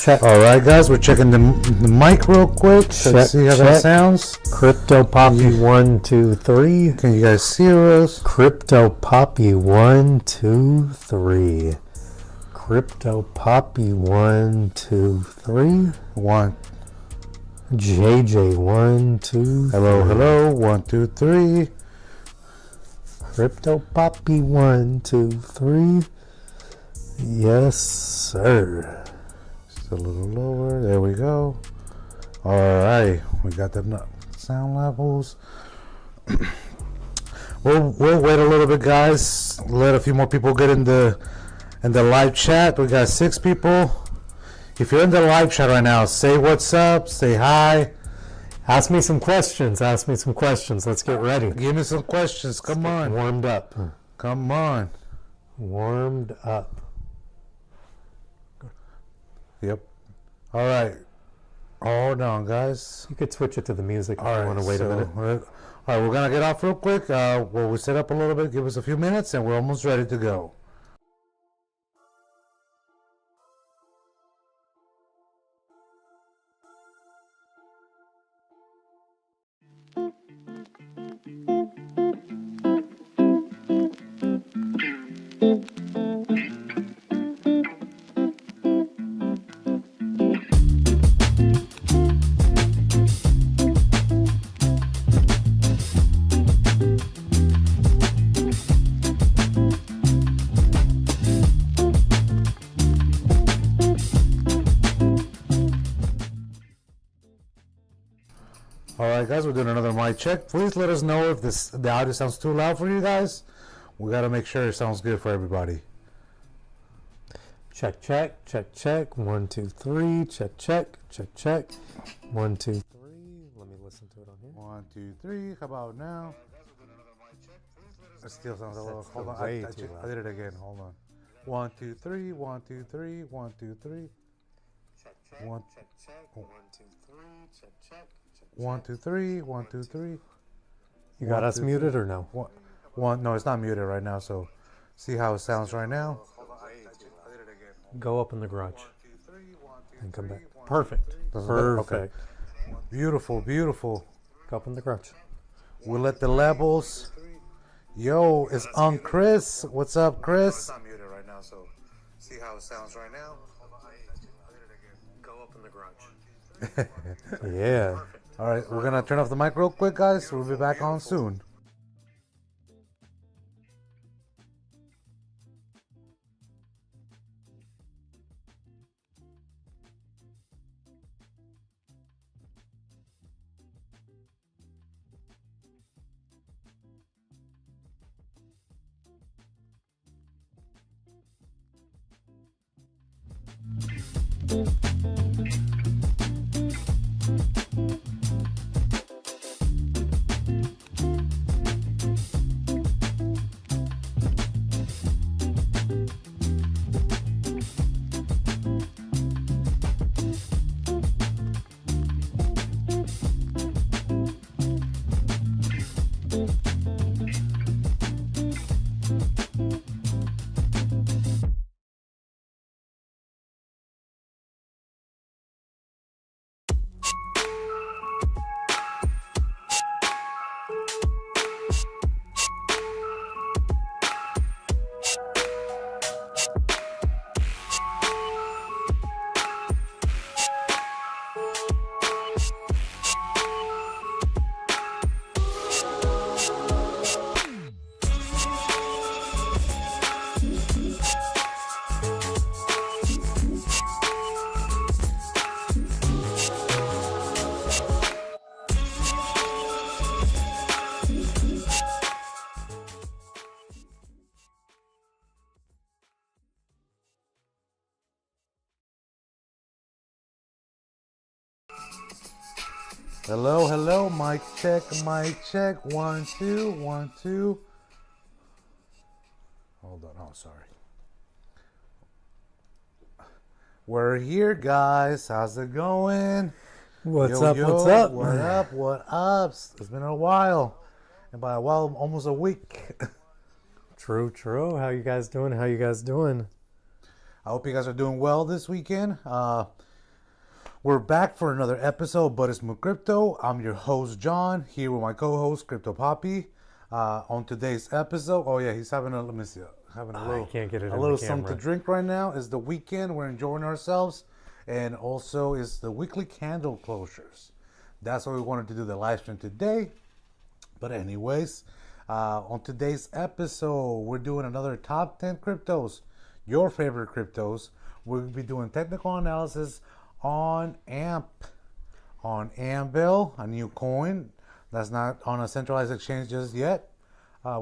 check. All right, guys, we're checking the mic real quick. Let's see how that sounds. Crypto Papi 1, 2, 3. Can you guys see us? Crypto Papi 1, 2, 3. Crypto Papi 1, 2, 3. One. JJ 1, 2. Hello, hello. 1, 2, 3. Crypto Papi 1, 2, 3. Yes, sir. Just a little lower. There we go. All right, we got the sound levels. We'll wait a little bit, guys. Let a few more people get in the live chat. We got 6 people. If you're in the live chat right now, say what's up, say hi. Ask me some questions. Let's get ready. Give me some questions. Come on. Warmed up. Come on. Warmed up. Yep. All right. Hold on, guys. You could switch it to the music if All you right. want to wait a minute. All right, we're going to get off real quick. We'll set up a little bit. Give us a few minutes, and we're almost ready to go. Alright, guys, we're doing another mic check. Please let us know if the audio sounds too loud for you guys. We got to make sure it sounds good for everybody. Check, check, check, check. 1, 2, 3. Check, check, check, check. 1, 2, 3. Let me listen to it on here. 1, 2, 3. How about now? It still sounds a little. Hold on. I did it again. Hold on. 1, 2, 3. 1, 2, 3. 1, 2, 3. Check, check, One. check, check. 1, 2, 3. Check, check. 1, 2, 3. 1, 2, 3. You got us muted or no? One. No, it's not muted right now. So, see how it sounds right now. Go up in the garage and come back. Perfect. Perfect. Okay. Beautiful, beautiful. Go up in the garage. We'll let the levels. Yo, it's on Chris. What's up, Chris? It's not muted right now, so see how it sounds right now. Go up in the garage. Yeah. All right, we're gonna turn off the mic real quick, guys. We'll be back on soon. Hello, hello, mic check, mic check. 1, 2, 1, 2. Hold on, oh, sorry. We're here, guys. How's it going? What's Yo, up? yo, What's up? What up? What up? It's been a while, and by a while, almost a week. True, true. How you guys doing? How you guys doing? I hope you guys are doing well this weekend. We're back for another episode, but it's Smooth Crypto. I'm your host, John, here with my co-host, Crypto Papi. On today's episode, oh yeah, he's having a, let me see, having a little, I can't get it a in little the something to camera. drink right now. It's the weekend, we're enjoying ourselves, and also it's the weekly candle closures. That's why we wanted to do the live stream today. But anyways, on today's episode, we're doing another top 10 cryptos, your favorite cryptos. We'll be doing technical analysis on ANVL, a new coin that's not on a centralized exchange just yet.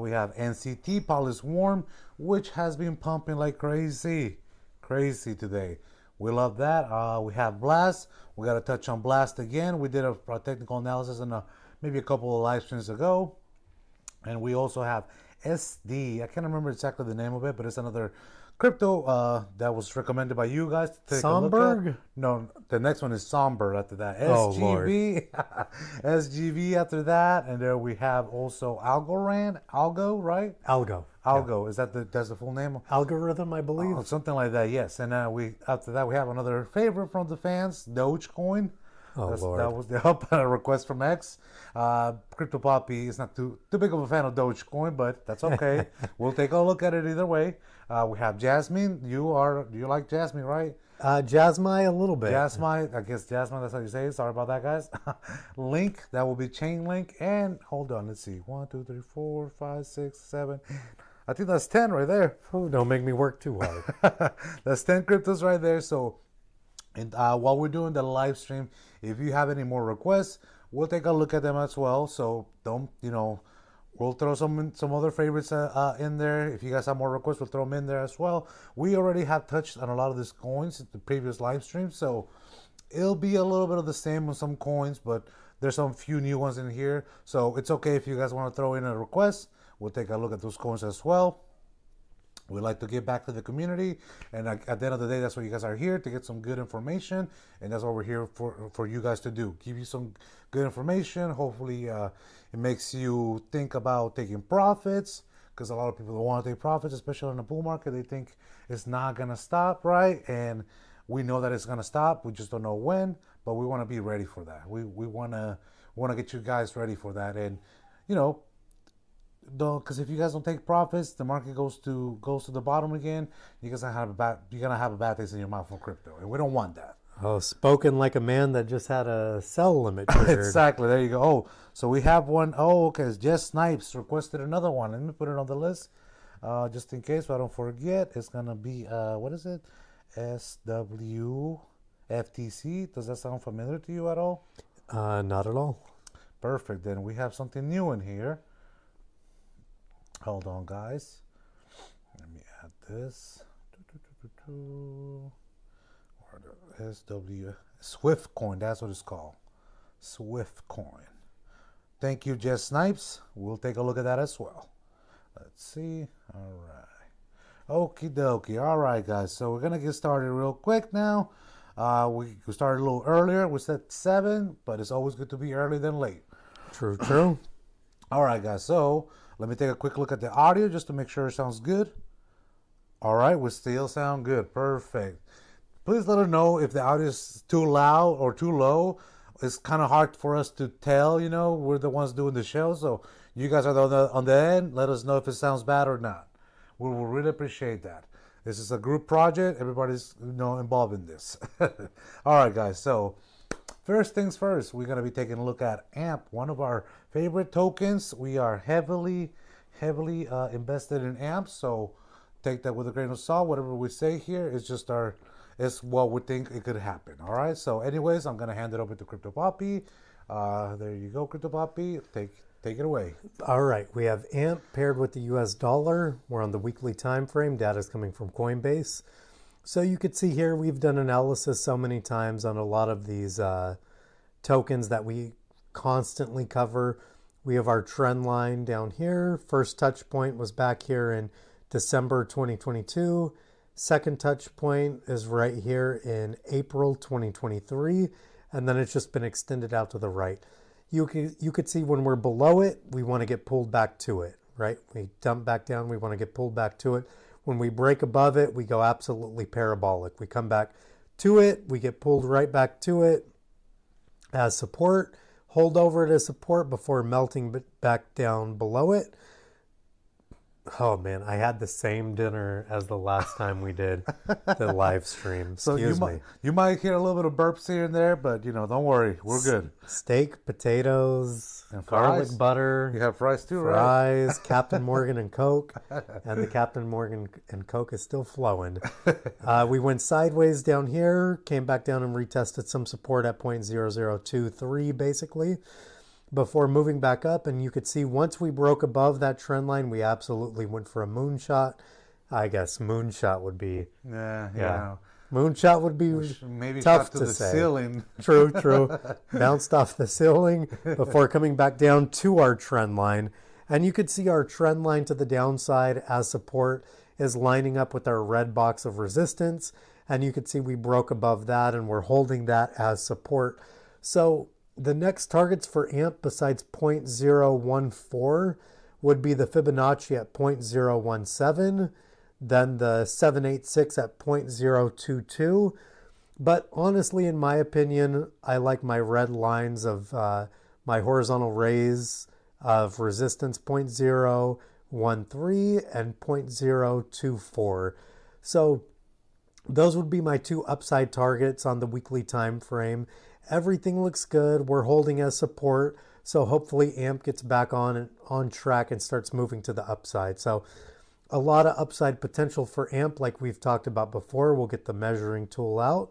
We have NCT, Polis Warm, which has been pumping like crazy today. We love that. We have Blast. We got to touch on Blast again. We did a technical analysis in maybe a couple of live streams ago. And we also have SD. I can't remember exactly the name of it, but it's another crypto that was recommended by you guys to take a look at. No, the next one is Somber after that. Oh, SGV. SGV after that. And there we have also ALGO, right? ALGO. ALGO. Yeah. Is that's the full name? Algorithm, I believe. Oh, something like that, yes. And after that we have another favorite from the fans, Dogecoin. Lord. That was the request from X. Crypto Papi is not too big of a fan of Dogecoin, but that's okay. We'll take a look at it either way. We have Jasmine. You like Jasmine, right? Jasmine a little bit. Jasmine, I guess Jasmine, that's how you say it. Sorry about that, guys. Link, that will be Chain Link. And hold on, let's see. 1, 2, 3, 4, 5, 6, 7. I think that's 10 right there. Ooh, don't make me work too hard. That's 10 cryptos right there. So, and while we're doing the live stream, if you have any more requests, we'll take a look at them as well. So don't, we'll throw some other favorites in there. If you guys have more requests, we'll throw them in there as well. We already have touched on a lot of these coins in the previous live stream, so it'll be a little bit of the same on some coins, but there's some few new ones in here. So it's okay if you guys want to throw in a request. We'll take a look at those coins as well. We like to give back to the community, and at the end of the day, that's why you guys are here, to get some good information, and that's what we're here for you guys to do. Give you some good information. Hopefully, it makes you think about taking profits, because a lot of people don't want to take profits, especially in the bull market. They think it's not going to stop, right? And we know that it's going to stop. We just don't know when, but we want to be ready for that. We want to get you guys ready for that, and because if you guys don't take profits, the market goes to the bottom again. You're gonna have a bad taste in your mouth for crypto, and we don't want that. Oh, spoken like a man that just had a sell limit triggered. Exactly. There you go. Oh, so we have one. Oh, okay. Jess Snipes requested another one. Let me put it on the list, just in case so I don't forget. It's gonna be what is it? SWFTC. Does that sound familiar to you at all? Not at all. Perfect. Then we have something new in here. Hold on, guys. Let me add this. SW Swift Coin. That's what it's called. Swift Coin. Thank you, Jess Snipes. We'll take a look at that as well. Let's see. All right. Okie dokie. All right, guys. So we're gonna get started real quick now. We started a little earlier. We said 7, but it's always good to be early than late. True. All right, guys. So let me take a quick look at the audio just to make sure it sounds good. All right, we still sound good. Perfect. Please let us know if the audio is too loud or too low. It's kind of hard for us to tell, we're the ones doing the show. So you guys are on the end. Let us know if it sounds bad or not. We will really appreciate that. This is a group project. Everybody's, involved in this. All right, guys. So first things first, we're going to be taking a look at AMP, one of our favorite tokens. We are heavily invested in AMP, so take that with a grain of salt. Whatever we say here is just it's what we think it could happen. All right. So, anyways, I'm gonna hand it over to Crypto Papi. There you go, Crypto Papi. Take it away. All right. We have AMP paired with the US dollar. We're on the weekly time frame. Data is coming from Coinbase. So you could see here we've done analysis so many times on a lot of these tokens that we constantly cover. We have our trend line down here. First touch point was back here in December 2022. Second touch point is right here in April 2023. And then it's just been extended out to the right. You could see when we're below it, we want to get pulled back to it, right? We dump back down, we want to get pulled back to it. When we break above it, we go absolutely parabolic. We come back to it. We get pulled right back to it as support, hold over it as support before melting back down below it. Oh man, I had the same dinner as the last time we did the live stream. Excuse me. You might hear a little bit of burps here and there, but don't worry, we're good. Steak, potatoes, and garlic butter. You have fries too, right? Fries, Captain Morgan and Coke, and the Captain Morgan and Coke is still flowing. We went sideways down here, came back down and retested some support at 0.0023 basically, before moving back up. And you could see once we broke above that trend line, we absolutely went for a moonshot. I guess moonshot would be moonshot would be maybe tough to to the say. Ceiling. True. Bounced off the ceiling before coming back down to our trend line. And you could see our trend line to the downside as support is lining up with our red box of resistance. And you could see we broke above that and we're holding that as support. So the next targets for AMP besides 0.014 would be the Fibonacci at 0.017, then the 786 at 0.022. But honestly, in my opinion, I like my red lines of my horizontal rays of resistance 0.013 and 0.024. So those would be my two upside targets on the weekly time frame. Everything looks good. We're holding as support. So hopefully AMP gets back on track and starts moving to the upside. So a lot of upside potential for AMP like we've talked about before. We'll get the measuring tool out.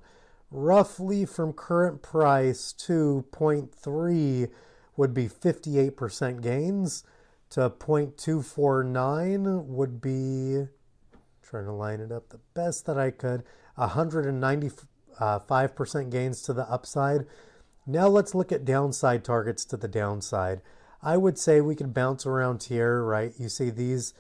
Roughly from current price to 0.3 would be 58% gains. To 0.249 would be, trying to line it up the best that I could, 195% gains to the upside. Now let's look at downside targets to the downside. I would say we could bounce around here, right? You see these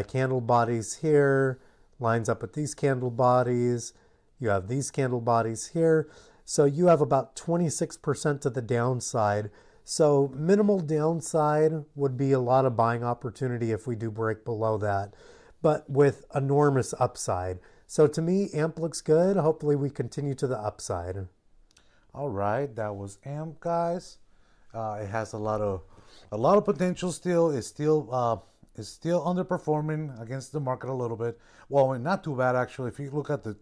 candle bodies here, lines up with these candle bodies. You have these candle bodies here. So you have about 26% to the downside. So minimal downside would be a lot of buying opportunity if we do break below that, but with enormous upside. So to me, AMP looks good. Hopefully we continue to the upside. All right, that was AMP, guys. It has a lot of potential still. It's still underperforming against the market a little bit. Well, not too bad actually. If you look at it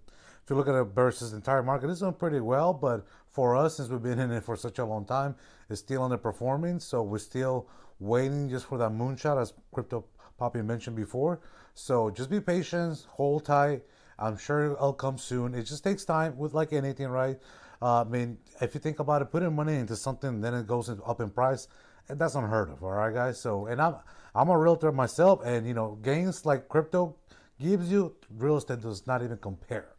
versus the entire market, it's doing pretty well. But for us, since we've been in it for such a long time, it's still underperforming. So we're still waiting just for that moonshot, as Crypto Papi mentioned before. So just be patient, hold tight. I'm sure it'll come soon. It just takes time with like anything, right? I mean, if you think about it, putting money into something, then it goes up in price. And that's unheard of, all right, guys? So, and I'm a realtor myself, and gains like crypto gives you, real estate does not even compare.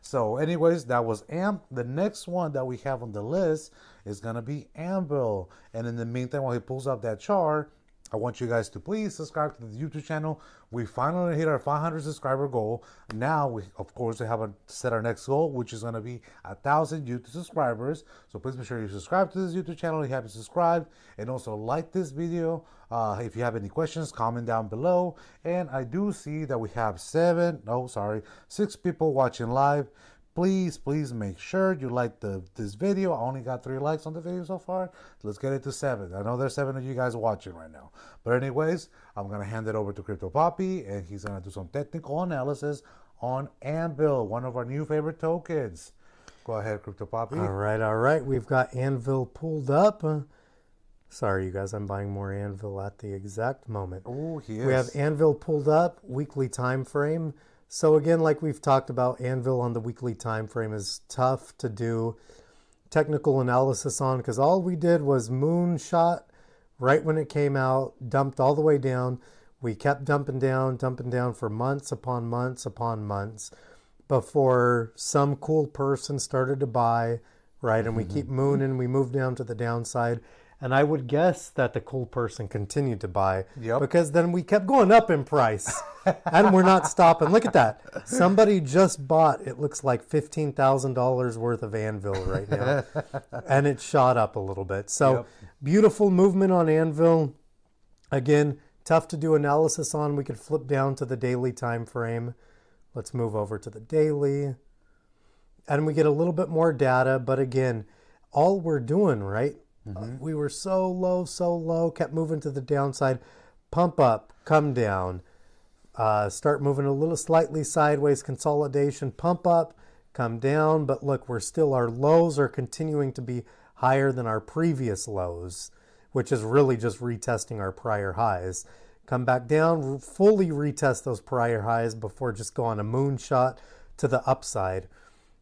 So anyways, that was AMP. The next one that we have on the list is going to be ANVL. And in the meantime, while he pulls up that chart, I want you guys to please subscribe to the YouTube channel. We finally hit our 500 subscriber goal. Now, we have set our next goal, which is going to be 1,000 YouTube subscribers. So please make sure you subscribe to this YouTube channel if you haven't subscribed. And also like this video. If you have any questions, comment down below. And I do see that we have 6 people watching live. Please make sure you like this video. I only got 3 likes on the video so far. Let's get it to 7. I know there's 7 of you guys watching right now. But anyways, I'm going to hand it over to Crypto Papi, and he's going to do some technical analysis on ANVL, one of our new favorite tokens. Go ahead, Crypto Papi. All right. We've got ANVL pulled up. Sorry, you guys, I'm buying more ANVL at the exact moment. Oh, yes. We have ANVL pulled up, weekly time frame. So again, like we've talked about, ANVL on the weekly time frame is tough to do technical analysis on because all we did was moonshot right when it came out, dumped all the way down. We kept dumping down for months upon months upon months before some cool person started to buy, right? And we keep mooning, we move down to the downside. And I would guess that the cool person continued to buy because then we kept going up in price and we're not stopping. Look at that. Somebody just bought, it looks like $15,000 worth of ANVL right now. And it shot up a little bit. So beautiful movement on ANVL. Again, tough to do analysis on. We could flip down to the daily time frame. Let's move over to the daily. and we get a little bit more data. But again, all we're doing, right? We were so low, kept moving to the downside, pump up, come down, start moving a little slightly sideways, consolidation, pump up, come down. But look, our lows are continuing to be higher than our previous lows, which is really just retesting our prior highs. Come back down, fully retest those prior highs before just go on a moonshot to the upside.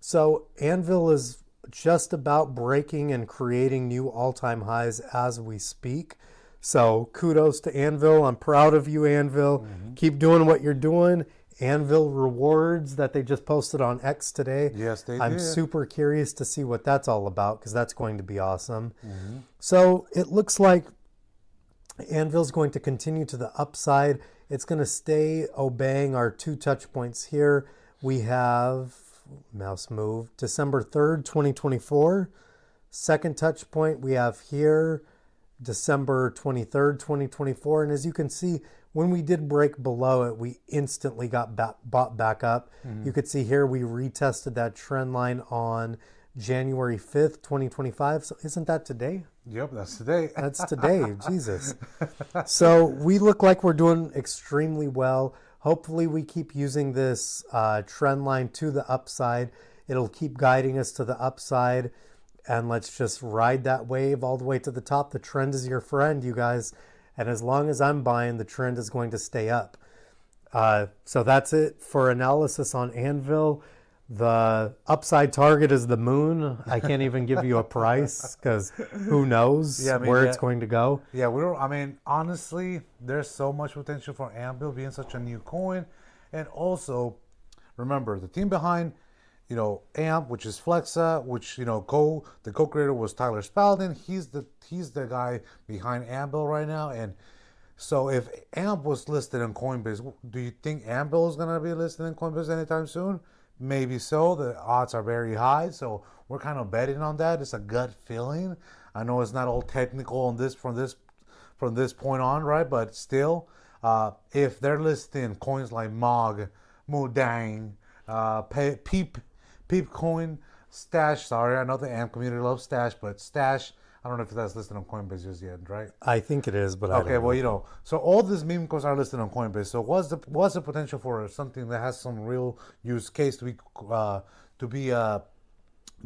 So ANVL is just about breaking and creating new all-time highs as we speak. So kudos to ANVL. I'm proud of you, ANVL. Keep doing what you're doing. ANVL rewards that they just posted on X today. Yes, they I'm did. super curious to see what that's all about, because that's going to be awesome. So it looks like ANVL is going to continue to the upside. It's going to stay obeying our 2 touch points here. We have, mouse move, December 3rd, 2024. Second touch point we have here, December 23rd, 2024. And as you can see, when we did break below it, we instantly got bought back up. You could see here we retested that trend line on January 5th, 2025. So isn't that today? Yep, that's today. That's today. Jesus. So we look like we're doing extremely well. Hopefully we keep using this trend line to the upside. It'll keep guiding us to the upside. And let's just ride that wave all the way to the top. The trend is your friend, you guys. And as long as I'm buying, the trend is going to stay up. So that's it for analysis on ANVL. The upside target is the moon. I can't even give you a price because who knows where it's going to go. Yeah, honestly, there's so much potential for ANVL being such a new coin. And also, remember, the team behind, AMP, which is Flexa, which, the co-creator was Tyler Spalding. He's the guy behind ANVL right now. And so if AMP was listed in Coinbase, do you think ANVL is going to be listed in Coinbase anytime soon? Maybe so. The odds are very high, so we're kind of betting on that. It's a gut feeling. I know it's not all technical on this from this point on, right? But still, if they're listing coins like MOG, Mudang, Peep Coin, Stash. Sorry, I know the AMP community loves Stash, but Stash, I don't know if that's listed on Coinbase just yet, right? I think it is, but I don't know. So all these meme coins are listed on Coinbase. So what's the potential for something that has some real use case to be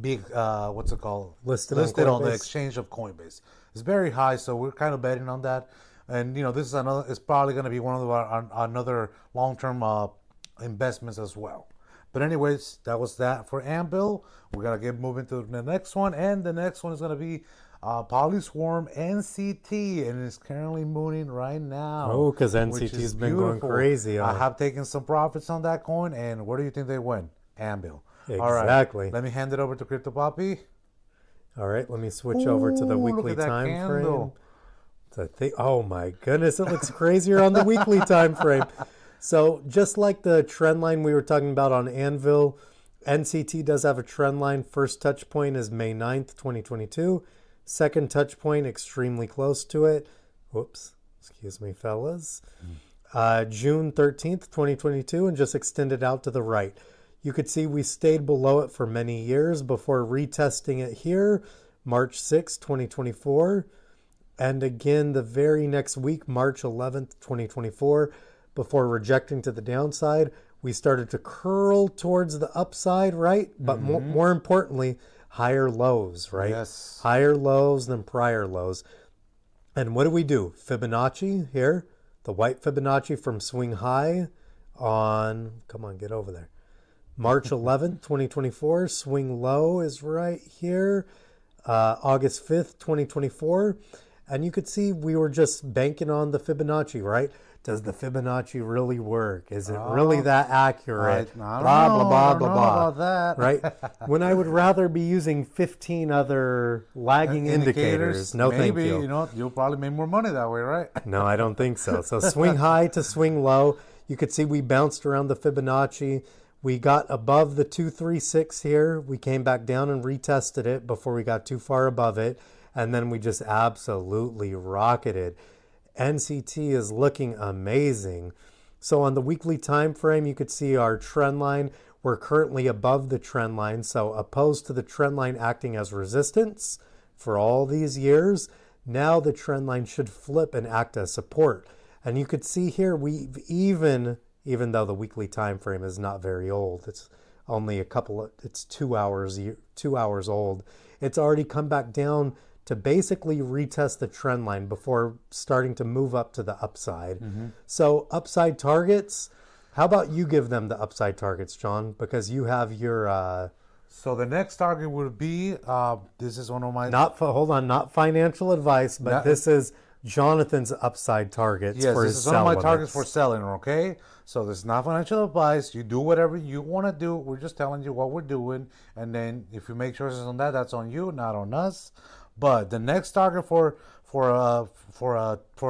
what's it called? Listed on the exchange of Coinbase. It's very high, so we're kind of betting on that. And this is it's probably going to be one of our another long-term investments as well. But anyways, that was that for ANVL. We're gonna get moving to the next one, and the next one is gonna be Polyswarm NCT, and it's currently mooning right now. Oh, because NCT's been going crazy. I have taken some profits on that coin, and where do you think they went? ANVL. Exactly. All right, let me hand it over to Crypto Papi. All right, let me switch over to the weekly time frame. Oh my goodness, it looks crazier on the weekly time frame. So just like the trend line we were talking about on ANVL, NCT does have a trend line. First touch point is May 9th, 2022. Second touch point, extremely close to it. Whoops, excuse me, fellas. June 13th, 2022, and just extended out to the right. You could see we stayed below it for many years before retesting it here, March 6th, 2024. And again, the very next week, March 11th, 2024, before rejecting to the downside. We started to curl towards the upside, right? But more importantly, higher lows, right? Yes. Higher lows than prior lows. And what do we do? Fibonacci here, the white Fibonacci from swing high on, come on, get over there. March 11th, 2024, swing low is right here, August 5th, 2024. And you could see we were just banking on the Fibonacci, right? Does the Fibonacci really work? Is it really that accurate? Blah, blah, blah, blah. About that. Right? When I would rather be using 15 other lagging indicators. No, maybe, thank you. You'll probably make more money that way, right? No, I don't think so. So swing high to swing low. You could see we bounced around the Fibonacci. We got above the 236 here. We came back down and retested it before we got too far above it. And then we just absolutely rocketed. NCT is looking amazing. So on the weekly time frame, you could see our trend line. We're currently above the trend line, so opposed to the trend line acting as resistance for all these years, now the trend line should flip and act as support. And you could see here, we've even though the weekly time frame is not very old, it's only it's 2 hours old, it's already come back down to basically retest the trend line before starting to move up to the upside. So upside targets, how about you give them the upside targets, John? Because you have your... So the next target would be, this is one of my... not financial advice, but this is Jonathan's upside targets for his sell limits. Yes, this is one of my targets for selling, okay? So this is not financial advice. You do whatever you want to do. We're just telling you what we're doing. And then if you make choices on that, that's on you, not on us. But the next target for a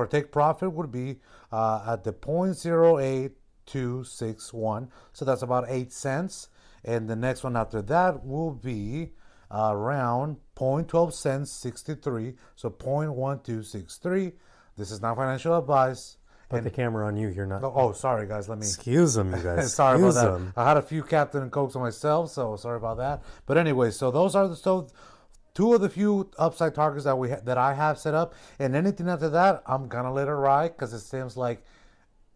take profit would be at the 0.08261. So that's about 8 cents. And the next one after that will be around 0.12 cents 63. So 0.1263. This is not financial advice. Put the camera on you. You're not. Oh, sorry, guys. Let me. Excuse them, you guys. Sorry about that. I had a few Captain and Cokes on myself, so sorry about that. But anyway, so those are two of the few upside targets that I have set up. And anything after that, I'm gonna let it ride because it seems like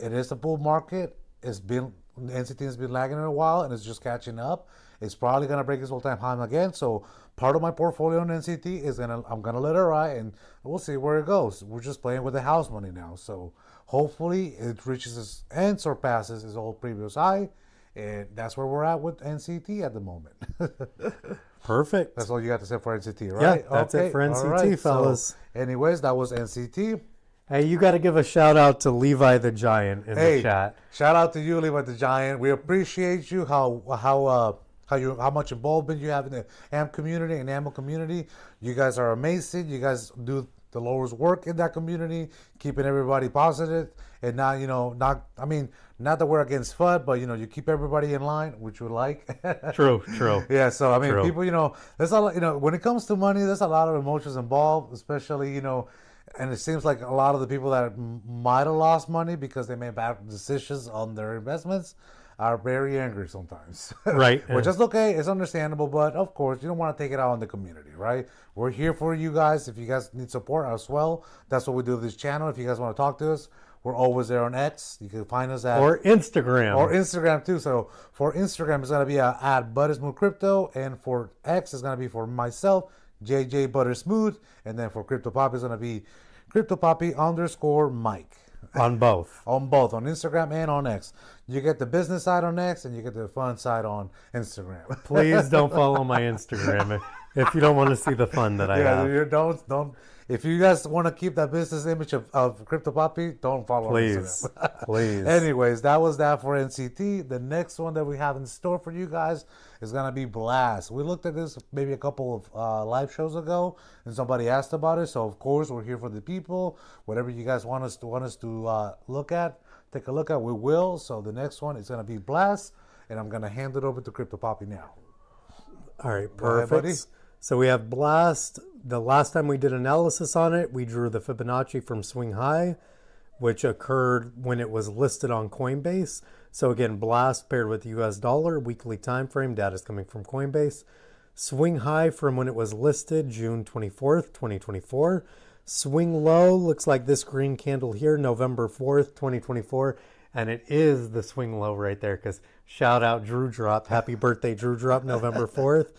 it is a bull market. NCT has been lagging in a while and it's just catching up. It's probably gonna break its all-time high again. So part of my portfolio on NCT is I'm gonna let it ride and we'll see where it goes. We're just playing with the house money now. So hopefully it reaches and surpasses its old previous high. And that's where we're at with NCT at the moment. Perfect. That's all you got to say for NCT, right? Yeah, that's it for NCT, fellas. So, anyways, that was NCT. Hey, you got to give a shout out to Levi the Giant in the chat. Shout out to you, Levi the Giant. We appreciate you how much involvement you have in the AMP community and AMO community. You guys are amazing. You guys do the Lord's work in that community, keeping everybody positive. And now, not that we're against FUD, but you keep everybody in line, which we like. True. Yeah, so people, there's a lot, when it comes to money, there's a lot of emotions involved, especially, and it seems like a lot of the people that might have lost money because they made bad decisions on their investments are very angry sometimes. Right. Which is okay. It's understandable. But, of course, you don't want to take it out on the community, right? We're here for you guys. If you guys need support as well, that's what we do with this channel. If you guys want to talk to us, we're always there on X. You can find us at... Or Instagram. Or Instagram, too. So, for Instagram, it's going to be at Buttersmooth Crypto. And for X, it's going to be for myself, JJ Buttersmooth. And then for Crypto Papi, it's going to be Crypto Papi _Mike. On both. On both, on Instagram and on X. You get the business side on X and you get the fun side on Instagram. Please don't follow my Instagram if you don't want to see the fun that I have. Yeah, don't. If you guys want to keep that business image of Crypto Papi, don't follow Please. Please. Anyways, that was that for NCT. The next one that we have in store for you guys is going to be Blast. We looked at this maybe a couple of live shows ago, and somebody asked about it. So, of course, we're here for the people. Whatever you guys want us to look at, take a look at, we will. So the next one is going to be Blast, and I'm going to hand it over to Crypto Papi now. All right, perfect. So we have Blast. The last time we did analysis on it, we drew the Fibonacci from swing high, which occurred when it was listed on Coinbase. So again, Blast paired with the US dollar, weekly time frame, data is coming from Coinbase. Swing high from when it was listed, June 24th, 2024. Swing low looks like this green candle here, November 4th, 2024. And it is the swing low right there because shout out Drew Drop. Happy birthday, Drew Drop, November 4th.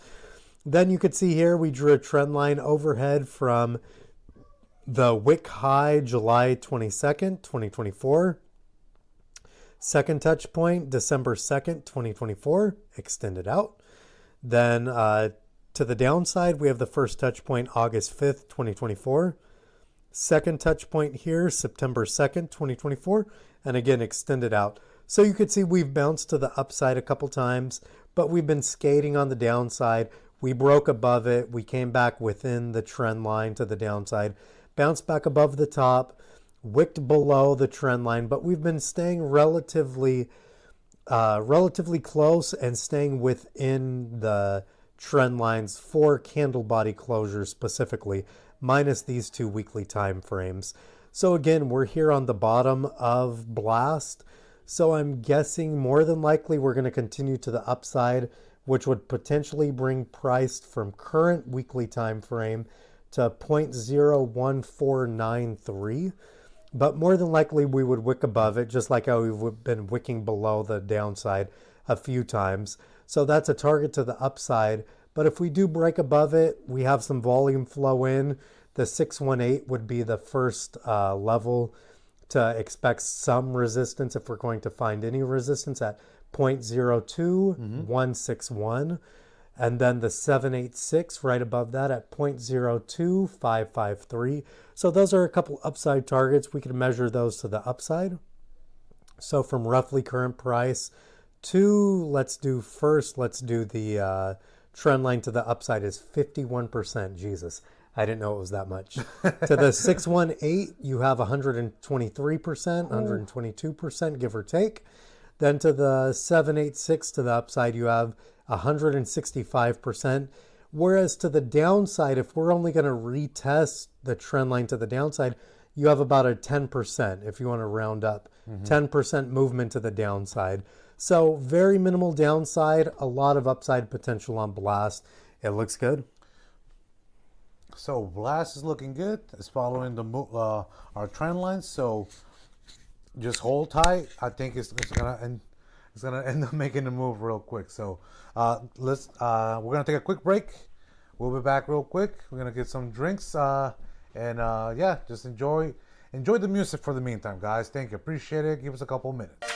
Then you could see here we drew a trend line overhead from the wick high July 22nd, 2024. Second touch point, December 2nd, 2024, extended out. Then to the downside, we have the first touch point, August 5th, 2024. Second touch point here, September 2nd, 2024, and again extended out. So you could see we've bounced to the upside a couple times, but we've been skating on the downside. We broke above it. We came back within the trend line to the downside, bounced back above the top, wicked below the trend line, but we've been staying relatively close and staying within the trend lines for candle body closures specifically, minus these two weekly time frames. So again, we're here on the bottom of Blast. So I'm guessing more than likely we're going to continue to the upside, which would potentially bring price from current weekly time frame to 0.01493. But more than likely we would wick above it, just like how we've been wicking below the downside a few times. So that's a target to the upside. But if we do break above it, we have some volume flow in. The 618 would be the first level to expect some resistance if we're going to find any resistance at 0.02161. And then the 786 right above that at 0.02553. So those are a couple upside targets. We can measure those to the upside. So from roughly current price to, let's do the trend line to the upside is 51%. Jesus, I didn't know it was that much. To the 618, you have 123%, 122%, give or take. Then to the 786 to the upside, you have 165%. Whereas to the downside, if we're only going to retest the trend line to the downside, you have about a 10%, if you want to round up, 10% movement to the downside. So very minimal downside, a lot of upside potential on Blast. It looks good. So Blast is looking good. It's following the our trend line. So just hold tight. I think it's gonna end up making the move real quick. So we're gonna take a quick break. We'll be back real quick. We're gonna get some drinks yeah, just enjoy the music for the meantime, guys. Thank you, appreciate it. Give us a couple minutes.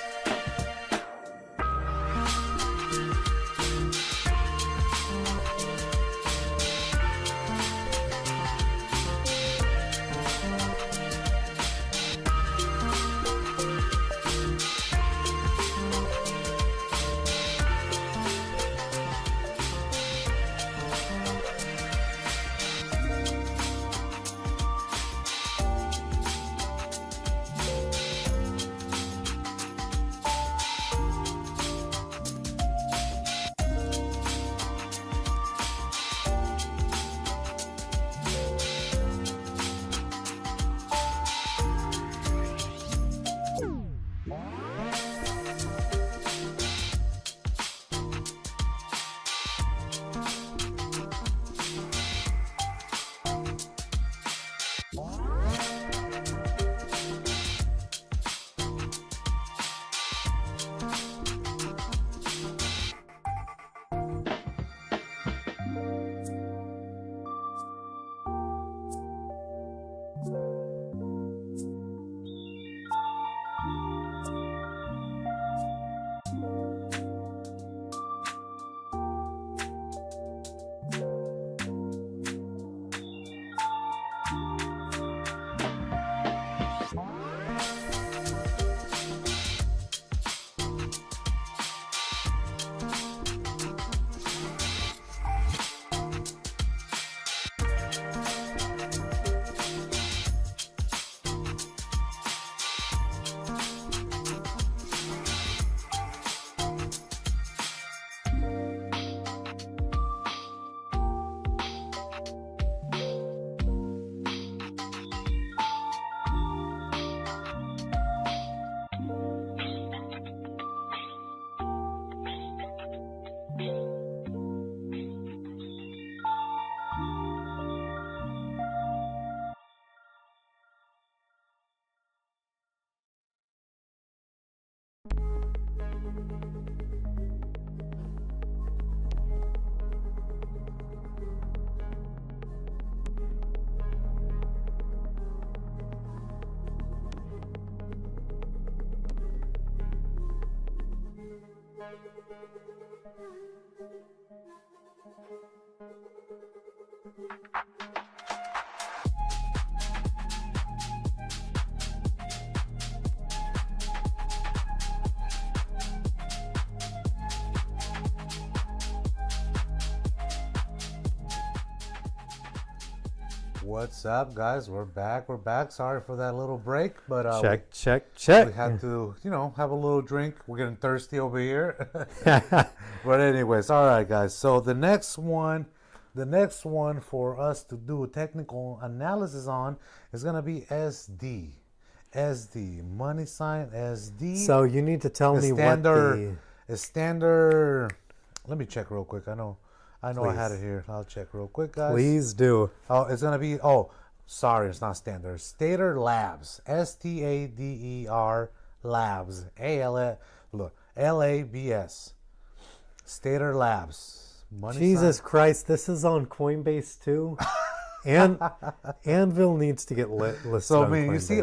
What's up, guys? We're back. Sorry for that little break, but check. We had to, have a little drink. We're getting thirsty over here. But anyways, all right, guys. So the next one for us to do a technical analysis on is gonna be SD. SD, money sign SD. So you need to tell me what the... A standard. Let me check real quick. I know I had Please. it here. I'll check real quick, guys. Please do. Oh, it's gonna be. Oh, sorry, it's not standard. Stater Labs. STADER Labs. LABS. Stater Labs. Money Jesus sign. Christ, this is on Coinbase too. And Anvil needs to get listed So on I mean, you Coinbase. see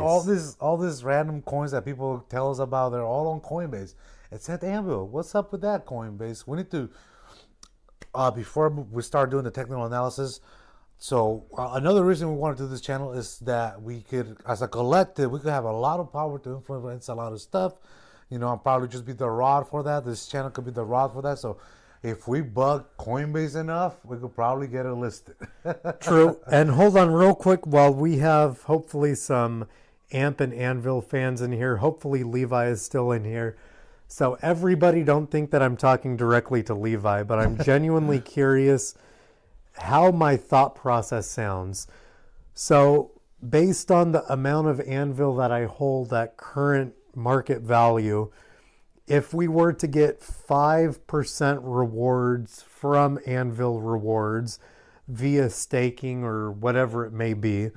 all these random coins that people tell us about. They're all on Coinbase. It said Anvil. What's up with that, Coinbase? We need to before we start doing the technical analysis. So another reason we want to do this channel is that we could, as a collective, we could have a lot of power to influence a lot of stuff. You know, I'll probably just be the rod for that. This channel could be the rod for that. So if we bug Coinbase enough, we could probably get it listed. True. And hold on real quick while we have hopefully some AMP and Anvil fans in here. Hopefully Levi is still in here. So everybody don't think that I'm talking directly to Levi, but I'm genuinely curious how my thought process sounds. So based on the amount of Anvil that I hold at current market value, if we were to get 5% rewards from Anvil Rewards via staking or whatever it may be,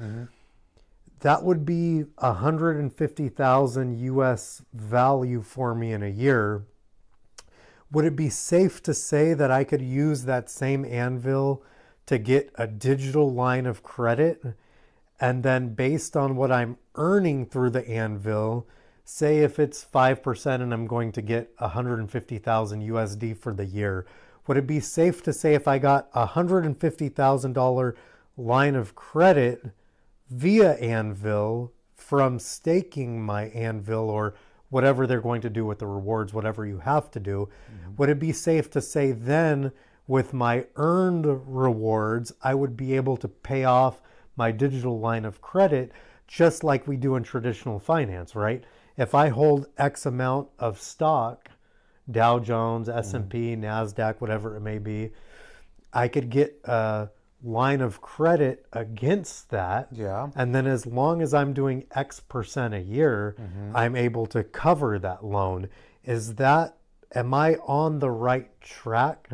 that would be 150,000 US value for me in a year. Would it be safe to say that I could use that same Anvil to get a digital line of credit? And then based on what I'm earning through the Anvil, say if it's 5% and I'm going to get 150,000 USD for the year, would it be safe to say if I got a $150,000 line of credit via Anvil from staking my Anvil or whatever they're going to do with the rewards, whatever you have to do, would it be safe to say then with my earned rewards, I would be able to pay off my digital line of credit just like we do in traditional finance, right? If I hold X amount of stock, Dow Jones, S&P, NASDAQ, whatever it may be, I could get a line of credit against that. Yeah. And then as long as I'm doing X% a year, I'm able to cover that loan. Am I on the right track?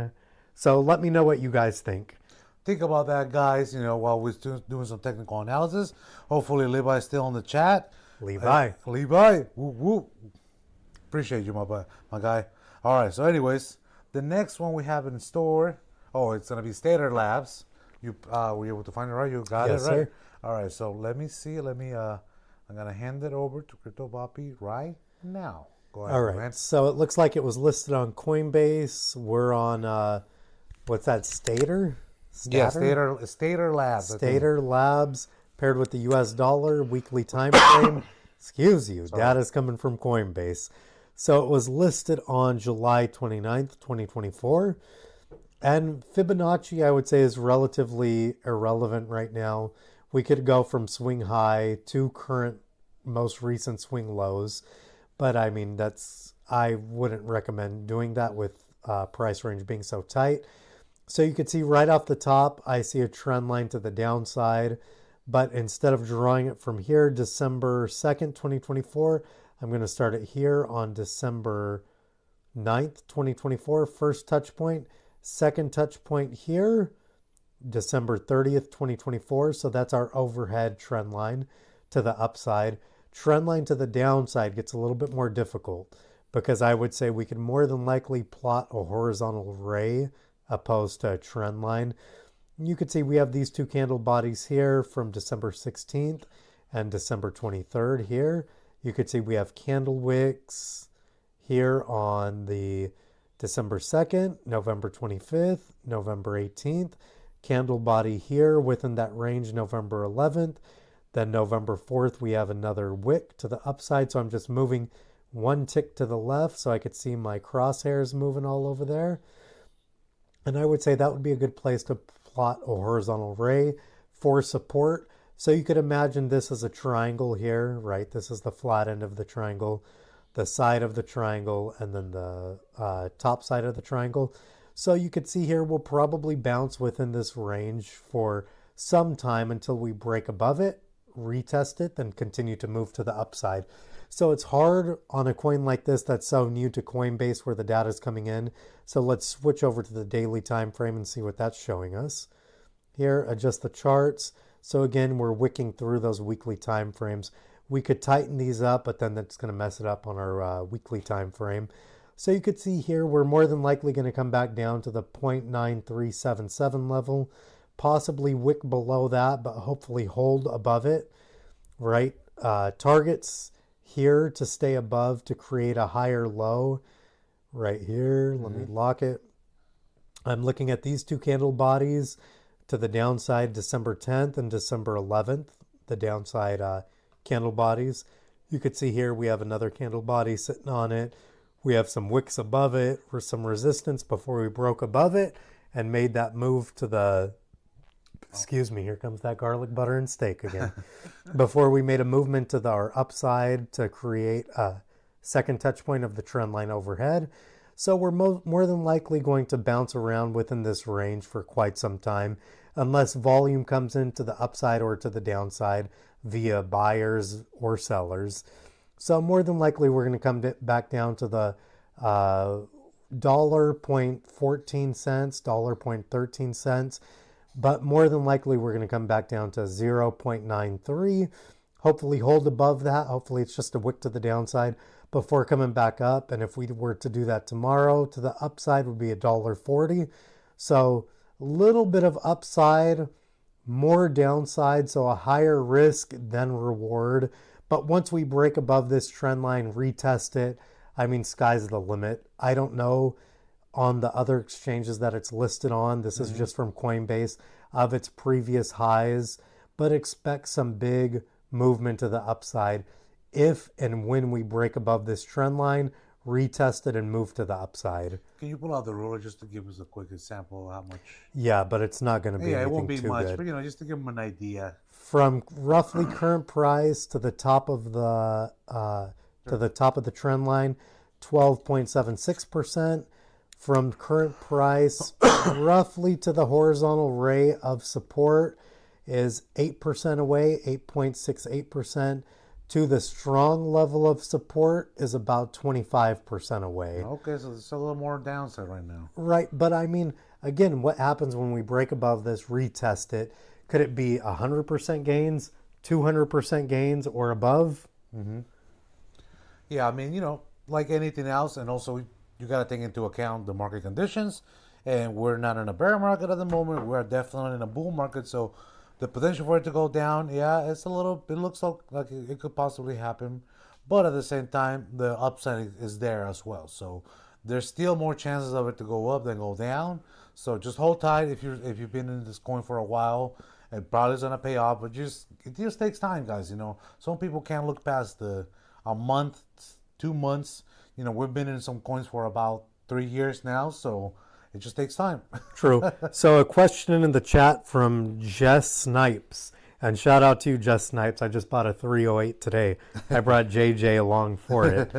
So let me know what you guys think. Think about that, guys. You know, while we're doing some technical analysis. Hopefully, Levi's still in the chat. Levi. Levi. Woo, woo. Appreciate you, my guy. All right. So, anyways, the next one we have in store. Oh, it's gonna be Stater Labs. You were you able to find it right? You got Yes, it right. sir. All right. So let me see. I'm gonna hand it over to Crypto Papi right now. Go ahead. All right. Man. So it looks like it was listed on Coinbase. We're on, what's that, Stater? Yeah, Stater Labs. Stater Labs paired with the US dollar, weekly time frame. Excuse you. Data's coming from Coinbase. So it was listed on July 29th, 2024. And Fibonacci, I would say, is relatively irrelevant right now. We could go from swing high to current most recent swing lows. But I mean, I wouldn't recommend doing that with price range being so tight. So you can see right off the top, I see a trend line to the downside. But instead of drawing it from here, December 2nd, 2024, I'm going to start it here on December 9th, 2024, first touch point. Second touch point here, December 30th, 2024. So that's our overhead trend line to the upside. Trend line to the downside gets a little bit more difficult because I would say we could more than likely plot a horizontal ray opposed to a trend line. You could see we have these two candle bodies here from December 16th and December 23rd here. You could see we have candle wicks here on the December 2nd, November 25th, November 18th, candle body here within that range, November 11th. Then November 4th, we have another wick to the upside. So I'm just moving one tick to the left so I could see my crosshairs moving all over there. And I would say that would be a good place to plot a horizontal ray for support. So you could imagine this as a triangle here, right? This is the flat end of the triangle, the side of the triangle, and then the top side of the triangle. So you could see here we'll probably bounce within this range for some time until we break above it, retest it, then continue to move to the upside. So it's hard on a coin like this that's so new to Coinbase where the data is coming in. So let's switch over to the daily time frame and see what that's showing us. Here, adjust the charts. So again, we're wicking through those weekly time frames. We could tighten these up, but then that's going to mess it up on our weekly time frame. So you could see here, we're more than likely going to come back down to the 0.9377 level, possibly wick below that, but hopefully hold above it, right? Targets here to stay above to create a higher low right here. Let me lock it. I'm looking at these two candle bodies to the downside, December 10th and December 11th, the downside candle bodies. You could see here we have another candle body sitting on it. We have some wicks above it or some resistance before we broke above it and made that move to the, excuse me, here comes that garlic butter and steak again. Before we made a movement to our upside to create a second touch point of the trend line overhead. So we're more than likely going to bounce around within this range for quite some time, unless volume comes into the upside or to the downside via buyers or sellers. So more than likely, we're going to come back down to the $1.14, $1.13, but more than likely, we're going to come back down to 0.93. Hopefully hold above that. Hopefully it's just a wick to the downside before coming back up. And if we were to do that tomorrow, to the upside would be $1.40. So a little bit of upside, more downside, so a higher risk than reward. But once we break above this trend line, retest it, I mean, sky's the limit. I don't know on the other exchanges that it's listed on. This is just from Coinbase of its previous highs, but expect some big movement to the upside if and when we break above this trend line, retest it and move to the upside. Can you pull out the ruler just to give us a quick example of how much? Yeah, but it's not going to be Yeah, it anything won't be too much, good. but just to give them an idea. From roughly current price to the top of the trend line, 12.76%. From current price roughly to the horizontal ray of support is 8% away, 8.68%. To the strong level of support is about 25% away. Okay, so there's a little more downside right now. Right, but I mean, again, what happens when we break above this, retest it? Could it be 100% gains, 200% gains, or above? Yeah, I mean, like anything else, and also you got to take into account the market conditions. And we're not in a bear market at the moment. We're definitely in a bull market. So the potential for it to go down, yeah, it looks like it could possibly happen. But at the same time, the upside is there as well. So there's still more chances of it to go up than go down. So just hold tight if you've been in this coin for a while. It probably is gonna pay off, but it just takes time, guys. Some people can't look past a month, 2 months. We've been in some coins for about 3 years now, so it just takes time. True. So a question in the chat from Jess Snipes. And shout out to you, Jess Snipes. I just bought a 308 today. I brought JJ along for it.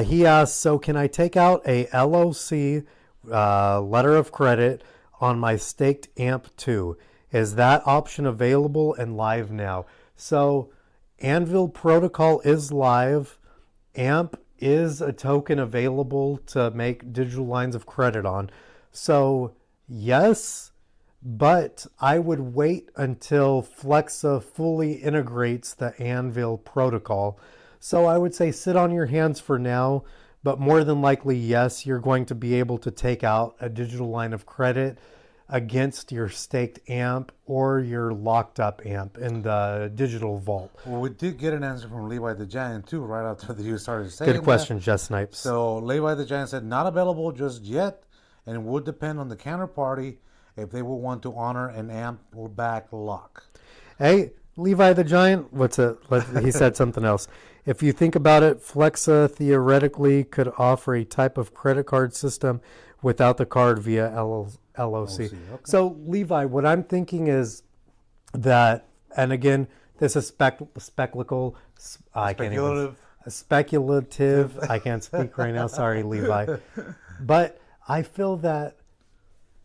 He asked, so can I take out a LOC letter of credit on my staked AMP2? Is that option available and live now? So ANVL protocol is live. AMP is a token available to make digital lines of credit on. So yes, but I would wait until Flexa fully integrates the ANVL protocol. So I would say sit on your hands for now, but more than likely, yes, you're going to be able to take out a digital line of credit against your staked AMP or your locked up AMP in the digital vault. Well, we did get an answer from Levi the Giant too, right after you started saying Good question, Jess Snipes. So Levi the Giant said not available just yet, and would depend on the counterparty if they will want to honor an AMP back lock. Hey, Levi the Giant, he said something else. If you think about it, Flexa theoretically could offer a type of credit card system without the card via LOC. Okay. So, Levi, what I'm thinking is that, and again, this is speculative. I can't speak right now. Sorry, Levi. But I feel that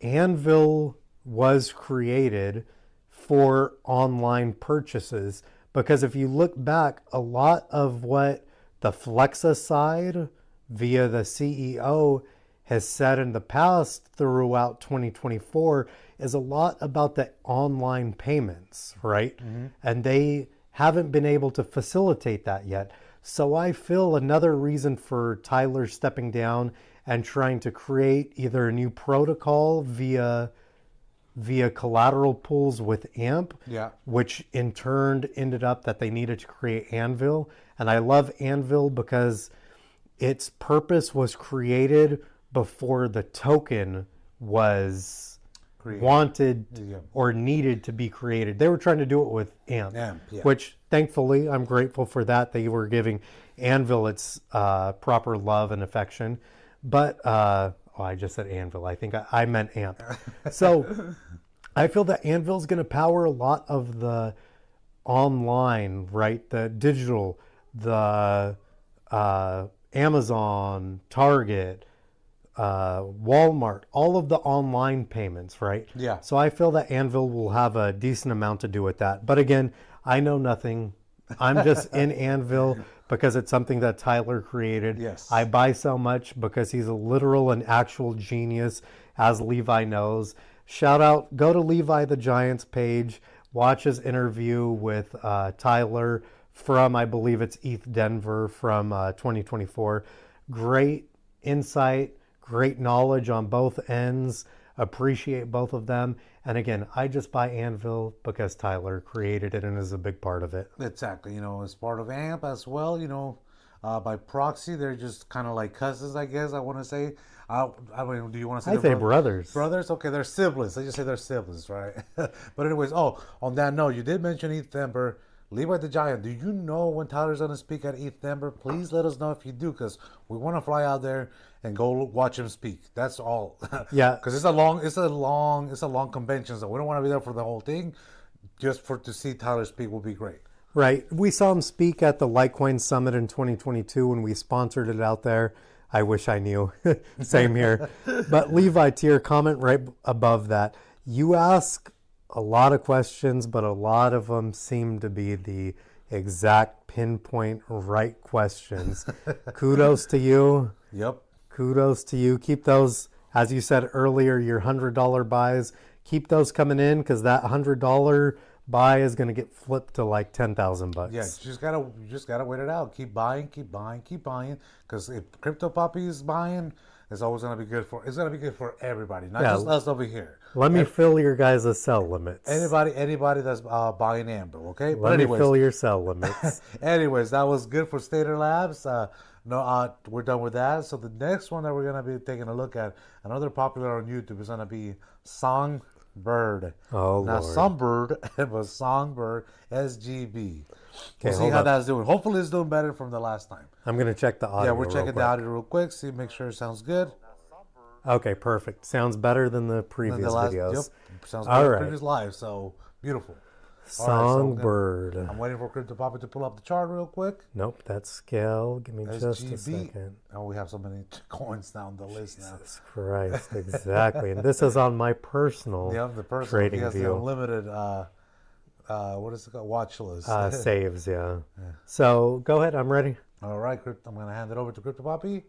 ANVL was created for online purchases, Because if you look back, a lot of what the Flexa side via the CEO has said in the past throughout 2024 is a lot about the online payments, right? And they haven't been able to facilitate that yet. So I feel another reason for Tyler stepping down and trying to create either a new protocol via collateral pools with AMP, which in turn ended up that they needed to create ANVL. And I love ANVL because its purpose was created before the token was wanted or needed to be created. They were trying to do it with AMP, which thankfully I'm grateful for that. They were giving ANVL its proper love and affection. But I just said ANVL. I think I meant AMP. So I feel that ANVL is going to power a lot of the online, right? The digital, the Amazon, Target, Walmart, all of the online payments, right? Yeah. So I feel that ANVL will have a decent amount to do with that. But again, I know nothing. I'm just in ANVL because it's something that Tyler created. Yes. I buy so much because he's a literal and actual genius, as Levi knows. Shout out, go to Levi the Giants page, watch his interview with Tyler from, I believe it's ETH Denver from 2024. Great insight, great knowledge on both ends. Appreciate both of them. And again, I just buy ANVL because Tyler created it and is a big part of it. Exactly. As part of AMP as well, by proxy, they're just kind of like cousins, I guess I want to say. I mean, do you want to say I say brothers? Brothers? Okay, they're siblings. Let's just say they're siblings, right? But anyways, on that note, you did mention ETH Denver. Levi the Giant, do you know when Tyler's going to speak at ETH Denver? Please let us know if you do, because we want to fly out there and go watch him speak. That's all. Yeah. Because it's a long convention, so we don't want to be there for the whole thing. Just to see Tyler speak will be great. Right. We saw him speak at the Litecoin Summit in 2022 when we sponsored it out there. I wish I knew. Same here. But Levi, to your comment right above that, you ask a lot of questions, but a lot of them seem to be the exact pinpoint right questions. Kudos to you. Yep. Kudos to you. Keep those, as you said earlier, your $100 buys. Keep those coming in because that $100 buy is going to get flipped to like $10,000. Yeah, you just gotta wait it out. Keep buying. Because if Crypto Papi is buying, it's always gonna be good for. It's gonna be good for everybody, not just us over here. Let me fill your guys' sell limits. Anybody that's buying Amber, okay? Let me fill your sell limits. Anyways, that was good for Stater Labs. We're done with that. So the next one that we're gonna be taking a look at, another popular on YouTube, is gonna be Songbird. Oh, now, Lord. Songbird, it was Songbird SGB. We'll Okay, see how that's doing. Hopefully, it's doing better from the last time. I'm going to check the audio. Yeah, we're checking the audio real quick. Make sure it sounds good. Okay, perfect. Sounds better than the previous videos. Yep, sounds All good. right. Previous live, so beautiful. Songbird. I'm waiting for Crypto Papi to pull up the chart real quick. Nope, that's scale. Give me just a SGB. second. Oh, we have so many coins down the list now. Jesus Christ, exactly. And this is on my personal The person trading he has the view. unlimited what is it called? Watch list. Saves, yeah. So go ahead, I'm ready. All right, I'm going to hand it over to Crypto Papi.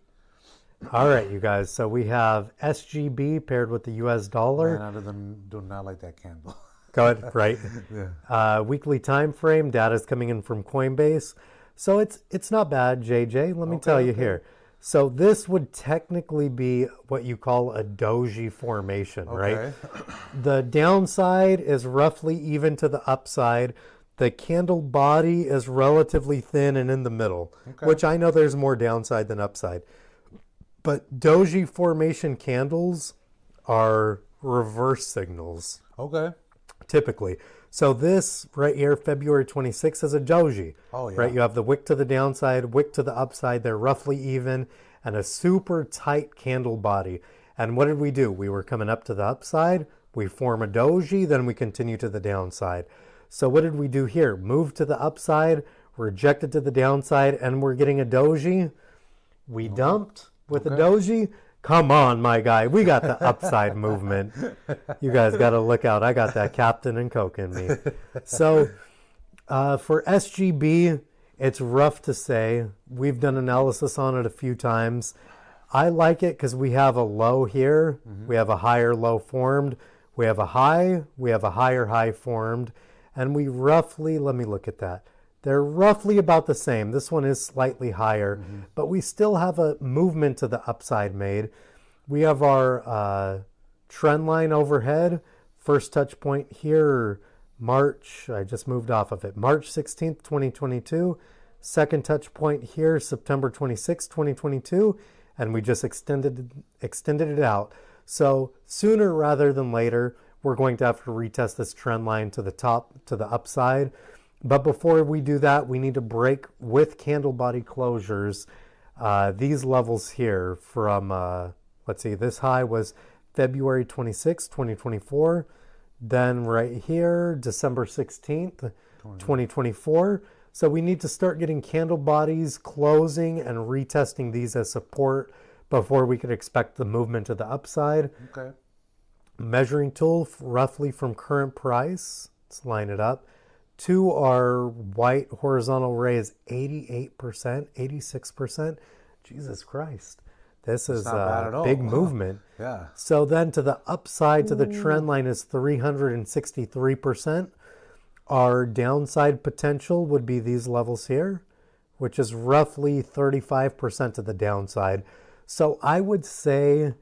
All right, you guys. So we have SGB paired with the US dollar. Man, I do not like that candle. Go ahead, right? Yeah. Weekly time frame, data is coming in from Coinbase. So it's not bad, JJ. Let me tell you here. So this would technically be what you call a doji formation, right? The downside is roughly even to the upside. The candle body is relatively thin and in the middle, which I know there's more downside than upside. But doji formation candles are reverse signals. Okay. Typically. So this right here, February 26th, is a doji. Oh, yeah. Right? You have the wick to the downside, wick to the upside. They're roughly even and a super tight candle body. And what did we do? We were coming up to the upside. We form a doji, then we continue to the downside. So what did we do here? Move to the upside, reject it to the downside, and we're getting a doji. We dumped with a doji. Come on, my guy. We got the upside movement. You guys got to look out. I got that Captain and Coke in me. So For SGB, it's rough to say. We've done analysis on it a few times. I like it because we have a low here. We have a higher low formed. We have a high. We have a higher high formed. And we roughly, let me look at that. They're roughly about the same. This one is slightly higher, but we still have a movement to the upside made. We have our trend line overhead. First touch point here, March, I just moved off of it, March 16th, 2022. Second touch point here, September 26th, 2022. And we just extended it out. So sooner rather than later, we're going to have to retest this trend line to the top, to the upside. But before we do that, we need to break with candle body closures these levels here from, let's see, this high was February 26, 2024. Then right here, December 16th, 2024. So we need to start getting candle bodies closing and retesting these as support before we could expect the movement to the upside. Okay. Measuring tool roughly from current price. Let's line it up. To our white horizontal ray is 88%, 86%. Jesus Christ. This is a big movement. Yeah. So then to the upside to the trend line is 363%. Our downside potential would be these levels here, which is roughly 35% of the downside. So I would say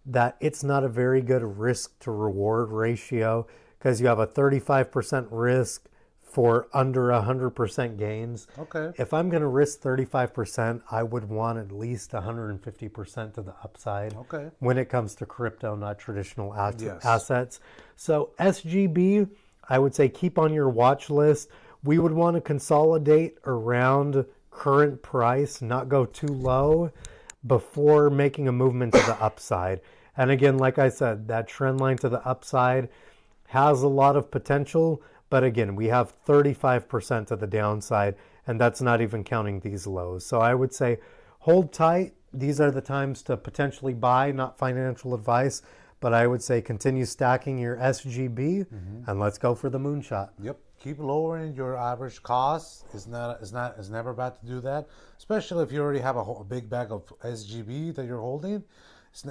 that it's not a very good risk to reward ratio because you have a 35% risk for under 100% gains. Okay. If I'm going to risk 35%, I would want at least 150% to the upside. Okay. When it comes to crypto, not traditional Yes. assets. So SGB, I would say keep on your watch list. We would want to consolidate around current price, not go too low before making a movement to the upside. And again, like I said, that trend line to the upside has a lot of potential. But again, we have 35% of the downside, and that's not even counting these lows. So I would say hold tight. These are the times to potentially buy, not financial advice. But I would say continue stacking your SGB, and let's go for the moonshot. Yep. Keep lowering your average cost. It's never bad to do that, especially if you already have a big bag of SGB that you're holding.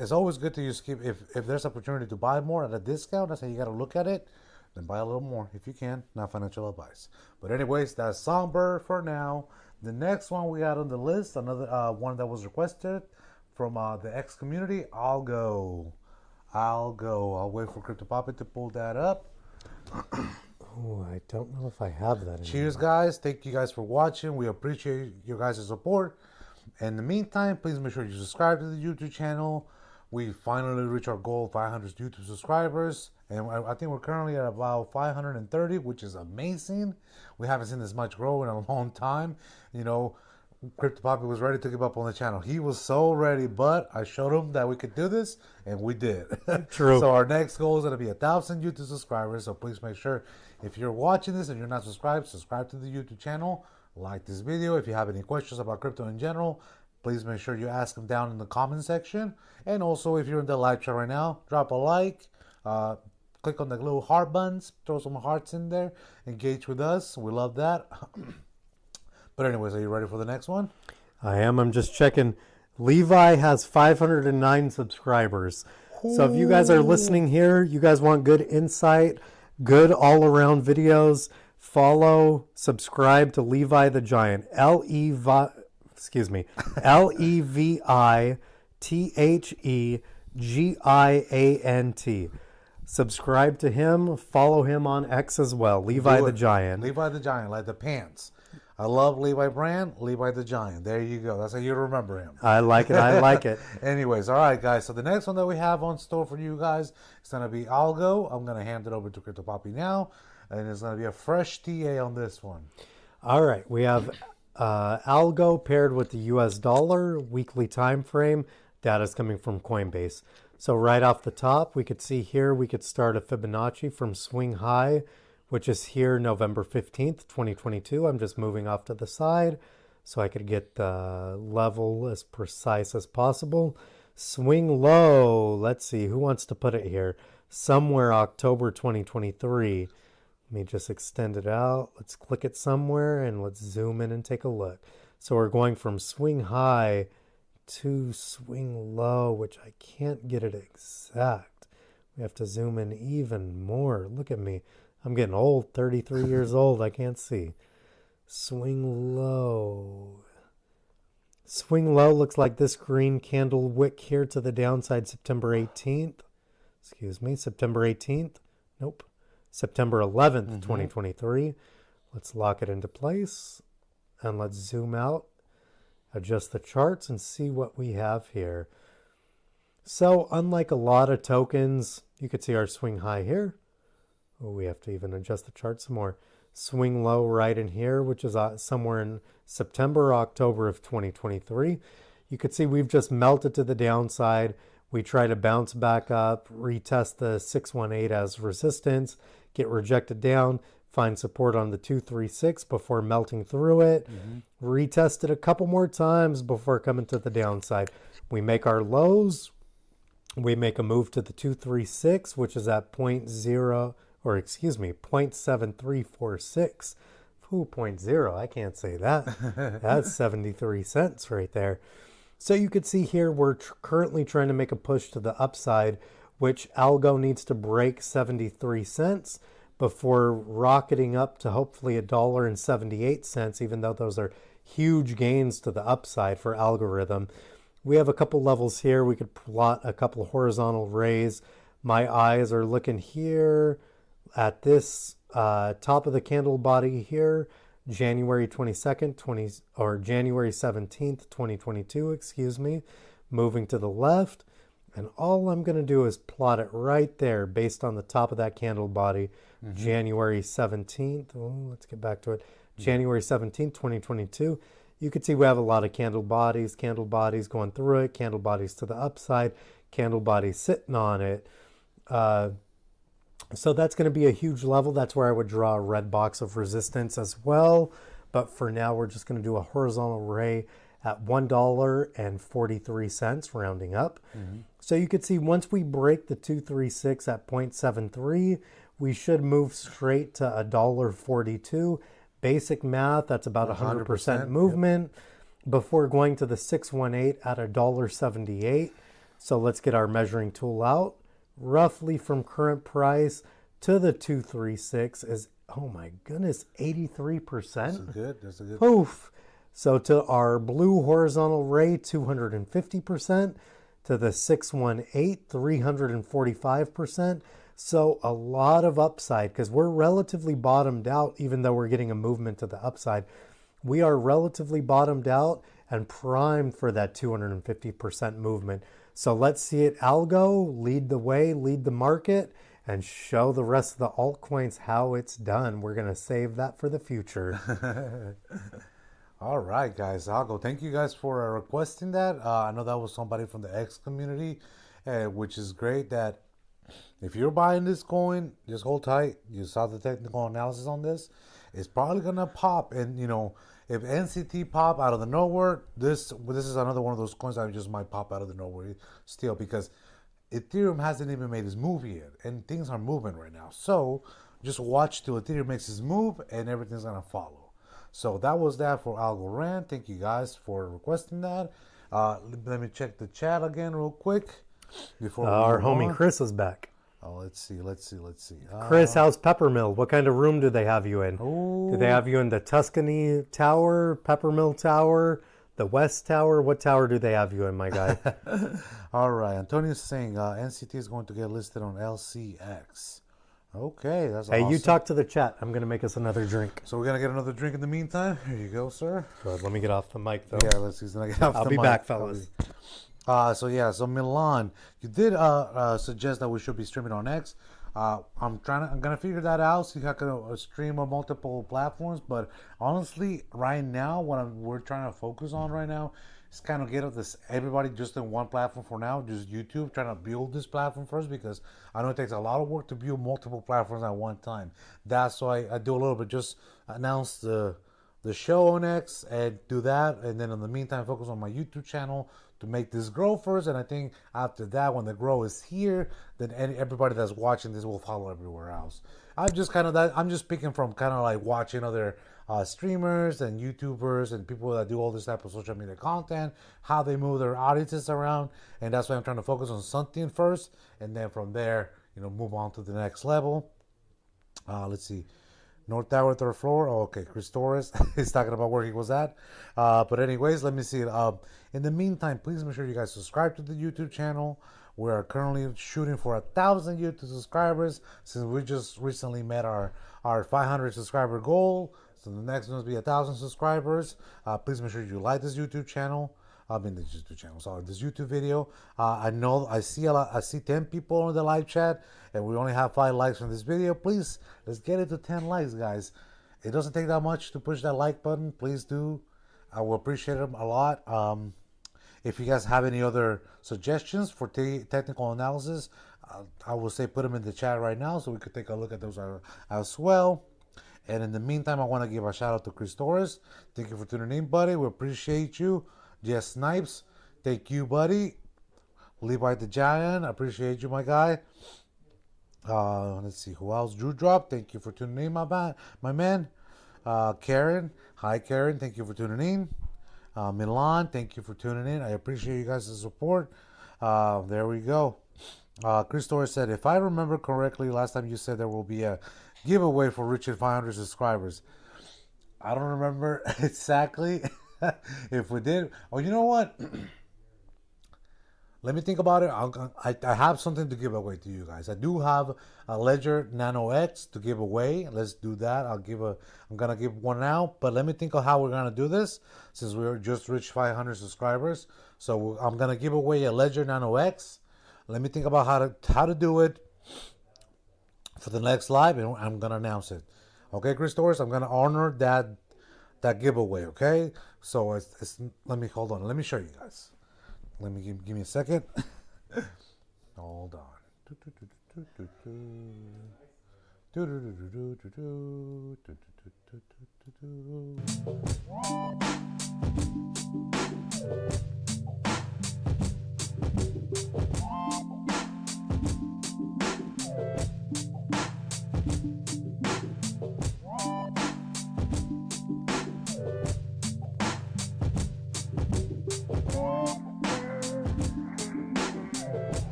It's always good to just keep, if there's opportunity to buy more at a discount, that's how you got to look at it. Then buy a little more if you can. Not financial advice. But anyways, that's Songbird for now. The next one we got on the list, another one that was requested from the X community, ALGO. I'll wait for Crypto Papi to pull that up. Oh, I don't know if I have that anymore. Cheers, guys. Thank you guys for watching. We appreciate your guys' support. In the meantime, please make sure you subscribe to the YouTube channel. We finally reached our goal of 500 YouTube subscribers. And I think we're currently at about 530, which is amazing. We haven't seen this much grow in a long time. You know, Crypto Papi was ready to give up on the channel. He was so ready, but I showed him that we could do this, and we did. True. So our next goal is going to be 1,000 YouTube subscribers. So please make sure, if you're watching this and you're not subscribed, subscribe to the YouTube channel. Like this video. If you have any questions about crypto in general, please make sure you ask them down in the comment section. And also, if you're in the live chat right now, drop a like. Click on the little heart buttons, throw some hearts in there, engage with us. We love that. But anyways, are you ready for the next one? I am. I'm just checking. Levi has 509 subscribers. So if you guys are listening here, you guys want good insight, good all-around videos, follow, subscribe to Levi the Giant. LeviTheGiant. Subscribe to him. Follow him on X as well. Levi the Giant. Levi the Giant, like the pants. I love Levi brand, Levi the Giant. There you go. That's how you remember him. I like it. I like it. Anyways, all right, guys. So the next one that we have on store for you guys is going to be ALGO. I'm going to hand it over to Crypto Papi now. And it's going to be a fresh TA on this one. All right. We have ALGO paired with the US dollar, weekly time frame. Data is coming from Coinbase. So right off the top, we could see here, we could start a Fibonacci from swing high, which is here November 15th, 2022. I'm just moving off to the side so I could get the level as precise as possible. Swing low, let's see, who wants to put it here? Somewhere October 2023. Let me just extend it out. Let's click it somewhere and let's zoom in and take a look. So we're going from swing high to swing low, which I can't get it exact. We have to zoom in even more. Look at me. I'm getting old, 33 years old. I can't see. Swing low. Swing low looks like this green candle wick here to the downside September 18th. Excuse me, September 18th. Nope. September 11th, 2023. Let's lock it into place and let's zoom out, adjust the charts and see what we have here. So unlike a lot of tokens, you could see our swing high here. Oh, we have to even adjust the chart some more. Swing low right in here, which is somewhere in September or October of 2023. You could see we've just melted to the downside. We try to bounce back up, retest the 618 as resistance, get rejected down, find support on the 236 before melting through it, retest it a couple more times before coming to the downside. We make our lows. We make a move to the 236, which is at 0.7346. Ooh, 0.0, I can't say that. That's 73 cents right there. So you could see here we're currently trying to make a push to the upside, which ALGO needs to break 73 cents before rocketing up to hopefully $1.78, even though those are huge gains to the upside for algorithm. We have a couple levels here. We could plot a couple horizontal rays. My eyes are looking here at this top of the candle body here, January 22nd, or January 17th, 2022, excuse me, moving to the left. And all I'm going to do is plot it right there based on the top of that candle body, January 17th. Oh, let's get back to it. January 17th, 2022. You can see we have a lot of candle bodies going through it, candle bodies to the upside, candle bodies sitting on it. So that's going to be a huge level. That's where I would draw a red box of resistance as well. But for now, we're just going to do a horizontal ray at $1.43, rounding up. So you could see once we break the 236 at 0.73, we should move straight to $1.42. Basic math, that's about 100% movement before going to the 618 at $1.78. So let's get our measuring tool out. Roughly from current price to the 236 is, oh my goodness, 83%. That's good. Poof. So to our blue horizontal ray, 250%. To the 618, 345%. So a lot of upside because we're relatively bottomed out, even though we're getting a movement to the upside. We are relatively bottomed out and primed for that 250% movement. So let's see it algo, lead the way, lead the market, and show the rest of the altcoins how it's done. We're going to save that for the future. All right, guys. Algo, thank you guys for requesting that. I know that was somebody from the X community, which is great that if you're buying this coin, just hold tight. You saw the technical analysis on this. It's probably going to pop. And, you know, if NCT pop out of the nowhere, this is another one of those coins that just might pop out of the nowhere still, because Ethereum hasn't even made his move yet. And things are moving right now. So just watch till Ethereum makes his move and everything's going to follow. So that was that for Algo Rant. Thank you guys for requesting that. Let me check the chat again real quick. Before our homie Chris is back. Oh, let's see. Chris, how's Peppermill? What kind of room do they have you in? Oh. Do they have you in the Tuscany Tower, Peppermill Tower, the West Tower? What tower do they have you in, my guy? All right. Antonio's saying NCT is going to get listed on LCX. Okay, that's awesome. Hey, you talk to the chat. I'm going to make us another drink. So we're going to get another drink in the meantime. Here you go, sir. Good. Let me get off the mic, though. Yeah, let's see. I'll be back, fellas. So Milan, you did suggest that we should be streaming on X. I'm gonna figure that out. See how I can stream on multiple platforms. But honestly, right now, we're trying to focus on right now is kind of get everybody just in one platform for now, just YouTube. Trying to build this platform first because I know it takes a lot of work to build multiple platforms at one time. That's why I do a little bit. Just announce the show on X and do that, and then in the meantime, focus on my YouTube channel to make this grow first. And I think after that, when the grow is here, then everybody that's watching this will follow everywhere else. I'm just kind of that. I'm just speaking from kind of like watching other streamers and YouTubers and people that do all this type of social media content, how they move their audiences around, and that's why I'm trying to focus on something first, and then from there, move on to the next level. Let's see. North Tower, third floor. Oh, okay, Chris Torres is talking about where he was at. But anyways, let me see it. In the meantime, please make sure you guys subscribe to the YouTube channel. We are currently shooting for 1,000 YouTube subscribers since we just recently met our 500 subscriber goal. So the next one will be 1,000 subscribers. Please make sure you like this YouTube channel. This YouTube video. I see 10 people on the live chat, and we only have 5 likes on this video. Please, let's get it to 10 likes, guys. It doesn't take that much to push that like button. Please do. I will appreciate them a lot. If you guys have any other suggestions for technical analysis, I will say put them in the chat right now so we could take a look at those as well. And in the meantime, I want to give a shout out to Chris Torres. Thank you for tuning in, buddy. We appreciate you. Jess Snipes, thank you, buddy. Levi the Giant, I appreciate you, my guy. Let's see who else. Drew Drop, thank you for tuning in, my man. Karen, hi Karen, thank you for tuning in. Milan, thank you for tuning in. I appreciate you guys' support. There we go. Chris Torres said, if I remember correctly, last time you said there will be a giveaway for reaching 500 subscribers. I don't remember exactly if we did. Oh, you know what? Let me think about it. I have something to give away to you guys. I do have a Ledger Nano X to give away. Let's do that. I'm gonna give one out, but let me think of how we're gonna do this since we just reached 500 subscribers. So I'm gonna give away a Ledger Nano X. Let me think about how to do it for the next live, and I'm gonna announce it. Okay, Chris Torres, I'm gonna honor that giveaway. Okay, so let me hold on. Let me show you guys. Let me give me a second. Hold on.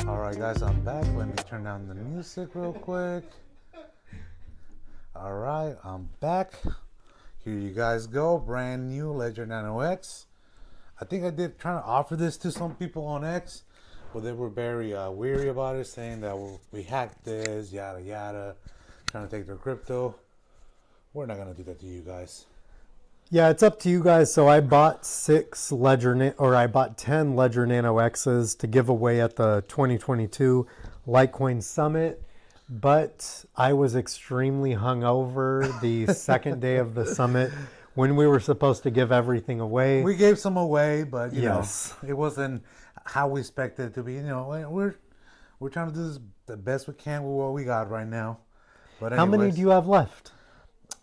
Alright guys, I'm back. Let me turn down the music real quick. Alright, I'm back. Here you guys go. Brand new Ledger Nano X. I think I did try to offer this to some people on X, but they were very weary about it, saying that we hacked this, yada yada, trying to take their crypto. We're not gonna do that to you guys. Yeah, it's up to you guys. So I bought 10 Ledger Nano X's to give away at the 2022 Litecoin Summit, but I was extremely hungover the second day of the summit. when we were supposed to give everything away. We gave some away, but you Yes. know, it wasn't how we expected it to be. You know, we're trying to do this the best we can with what we got right now. But How many anyways, do you have left?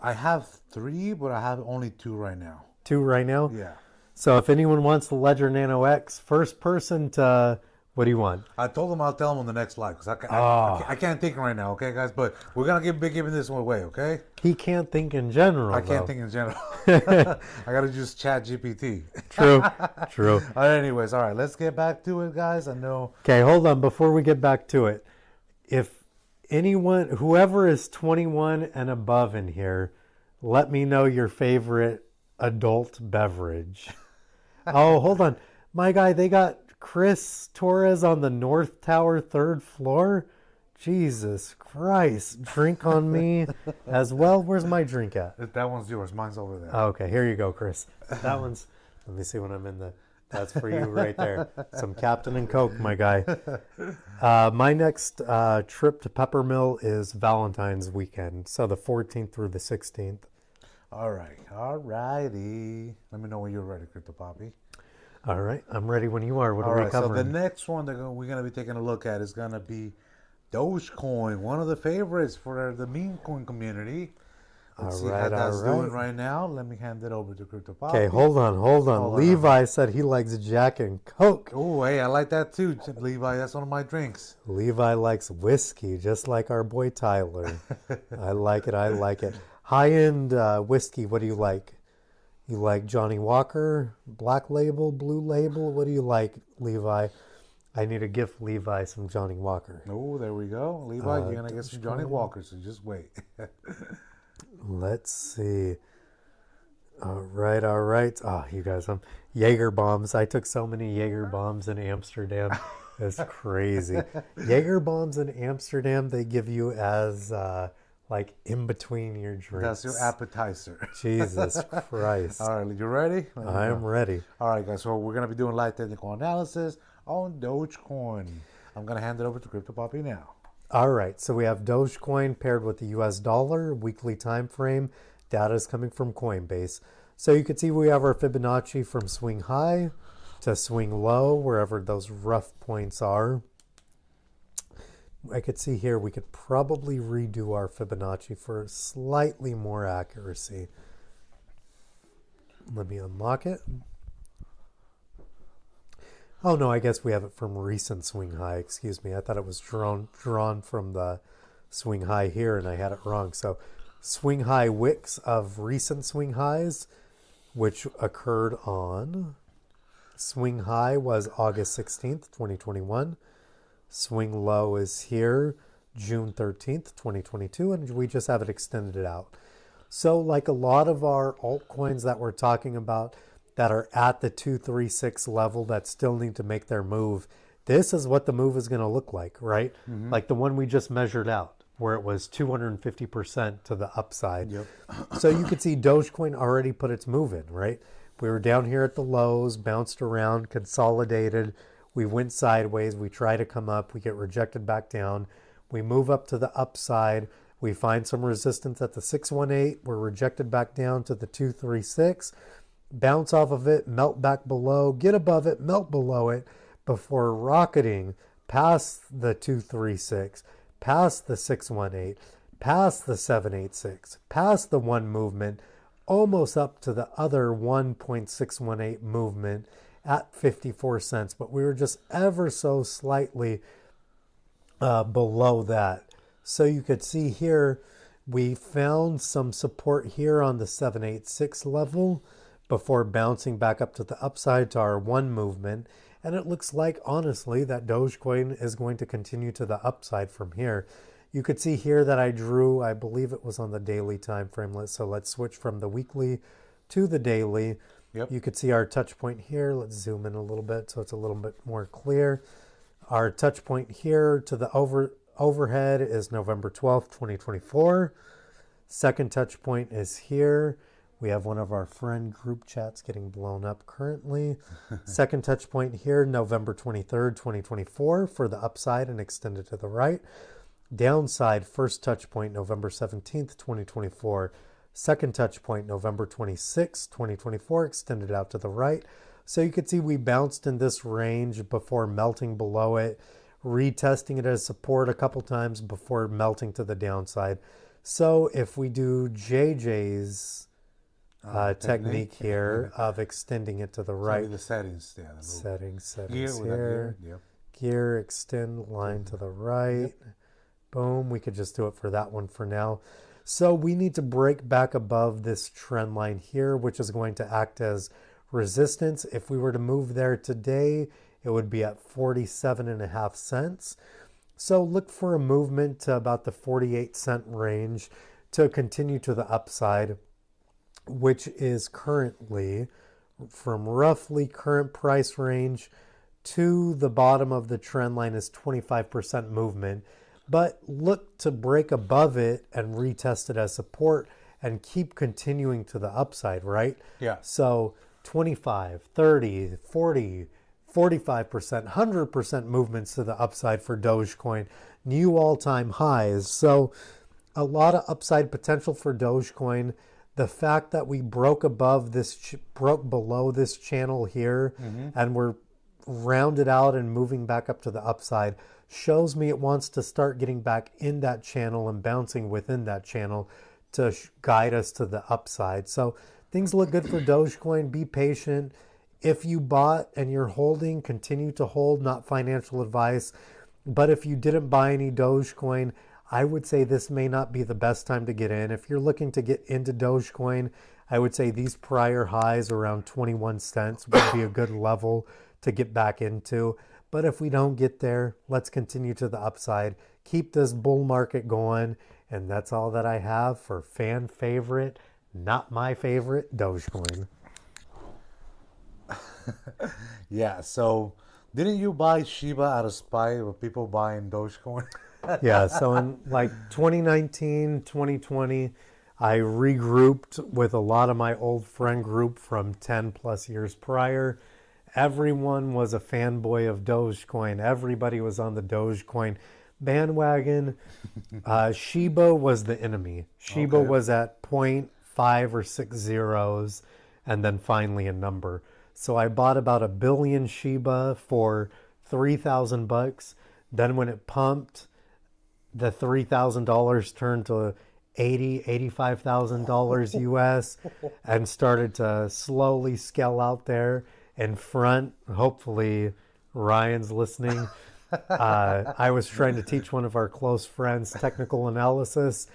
I have 3, but I have only 2 right now. 2 right now? Yeah. So if anyone wants the Ledger Nano X, first person to, what do you want? I told them I'll tell them on the next live because I can't think right now, okay, guys? But we're gonna be giving this one away, okay? He can't think in general. I can't though. think in general. I gotta just chat GPT. True, true. All right, anyways, all right, let's get back to it, guys. I know. Okay, hold on. Before we get back to it, if anyone, whoever is 21 and above in here, let me know your favorite adult beverage. Oh, hold on. My guy, they got Chris Torres on the North Tower 3rd floor. Jesus Christ. Drink on me as well. Where's my drink at? That one's yours. Mine's over there. Oh, okay, here you go, Chris. That one's, let me see when I'm in the, that's for you right there. Some Captain and Coke, my guy. My next trip to Peppermill is Valentine's weekend. So the 14th through the 16th. All right. All righty. Let me know when you're ready, Crypto Papi. All right, I'm ready when you are. What All are we right. So covering? the next one that we're going to be taking a look at is going to be Dogecoin, one of the favorites for the meme coin community. Let's see how that's doing right now. Let me hand it over to Crypto Papi. Okay, hold on. Levi said he likes Jack and Coke. Oh, hey, I like that too, Levi. That's one of my drinks. Levi likes whiskey, just like our boy Tyler. I like it. High-end whiskey, what do you like? You like Johnny Walker, Black Label, Blue Label? What do you like, Levi? I need to gift Levi some Johnny Walker. Oh, there we go. Levi, you're going to get some Johnny Walker, so just wait. Let's see. All right. Oh, you guys, Jaeger bombs. I took so many Jaeger bombs in Amsterdam. It's crazy. Jaeger bombs in Amsterdam, they give you as like in between your drinks. That's your appetizer. Jesus Christ. All right, you ready? I am ready. All right, guys. So we're going to be doing live technical analysis on Dogecoin. I'm going to hand it over to Crypto Papi now. All right, so we have Dogecoin paired with the US dollar, weekly time frame. Data is coming from Coinbase. So you can see we have our Fibonacci from swing high to swing low, wherever those rough points are. I could see here we could probably redo our Fibonacci for slightly more accuracy. Let me unlock it. Oh no, I guess we have it from recent swing high. Excuse me. I thought it was drawn from the swing high here and I had it wrong. So swing high wicks of recent swing highs, which occurred on swing high was August 16th, 2021. Swing low is here, June 13th, 2022, and we just have it extended out. So like a lot of our altcoins that we're talking about that are at the 236 level that still need to make their move, this is what the move is going to look like, right? Mm-hmm. Like the one we just measured out, where it was 250% to the upside. Yep. So you could see Dogecoin already put its move in, right? We were down here at the lows, bounced around, consolidated. We went sideways. We try to come up. We get rejected back down. We move up to the upside. We find some resistance at the 618. We're rejected back down to the 236. Bounce off of it, melt back below, get above it, melt below it before rocketing past the 236, past the 618, past the 786, past the one movement, almost up to the other 1.618 movement at 54 cents. But we were just ever so slightly below that. So you could see here, we found some support here on the 786 level before bouncing back up to the upside to our one movement. And it looks like, honestly, that Dogecoin is going to continue to the upside from here. You could see here that I drew, I believe it was on the daily time frame. So let's switch from the weekly to the daily. Yep. You could see our touch point here. Let's zoom in a little bit so it's a little bit more clear. Our touch point here to the overhead is November 12th, 2024. Second touch point is here. We have one of our friend group chats getting blown up currently. Second touch point here, November 23rd, 2024 for the upside and extended to the right. Downside, first touch point, November 17th, 2024. Second touch point, November 26, 2024, extended out to the right. So you could see we bounced in this range before melting below it, retesting it as support a couple times before melting to the downside. So if we do JJ's technique here of extending it to the right. The settings, yeah. Settings Gear, here. Gear, extend, line to the right. Boom. We could just do it for that one for now. So we need to break back above this trend line here, which is going to act as resistance. If we were to move there today, it would be at 47.5 cents. So look for a movement to about the 48-cent range to continue to the upside, which is currently from roughly current price range to the bottom of the trend line is 25% movement. But look to break above it and retest it as support and keep continuing to the upside, right? Yeah. So 25, 30, 40, 45%, 100% movements to the upside for Dogecoin, new all-time highs. So a lot of upside potential for Dogecoin. The fact that we broke above this, broke below this channel here, and we're rounded out and moving back up to the upside shows me it wants to start getting back in that channel and bouncing within that channel to guide us to the upside. So things look good for Dogecoin. Be patient. If you bought and you're holding, continue to hold, not financial advice. But if you didn't buy any Dogecoin, I would say this may not be the best time to get in. If you're looking to get into Dogecoin, I would say these prior highs around 21 cents would be a good level to get back into. But if we don't get there, let's continue to the upside. Keep this bull market going. And that's all that I have for fan favorite, not my favorite, Dogecoin. Yeah, so didn't you buy Shiba out of spite of people buying Dogecoin? Yeah, so in like 2019, 2020, I regrouped with a lot of my old friend group from 10 plus years prior. Everyone was a fanboy of Dogecoin. Everybody was on the Dogecoin bandwagon. Shiba was the enemy. Shiba was at 0.5 or 6 zeros and then finally a number. So I bought about 1 billion Shiba for $3,000. Then when it pumped, the $3,000 turned to $85,000 US and started to slowly scale out there in front. Hopefully Ryan's listening. I was trying to teach one of our close friends technical analysis,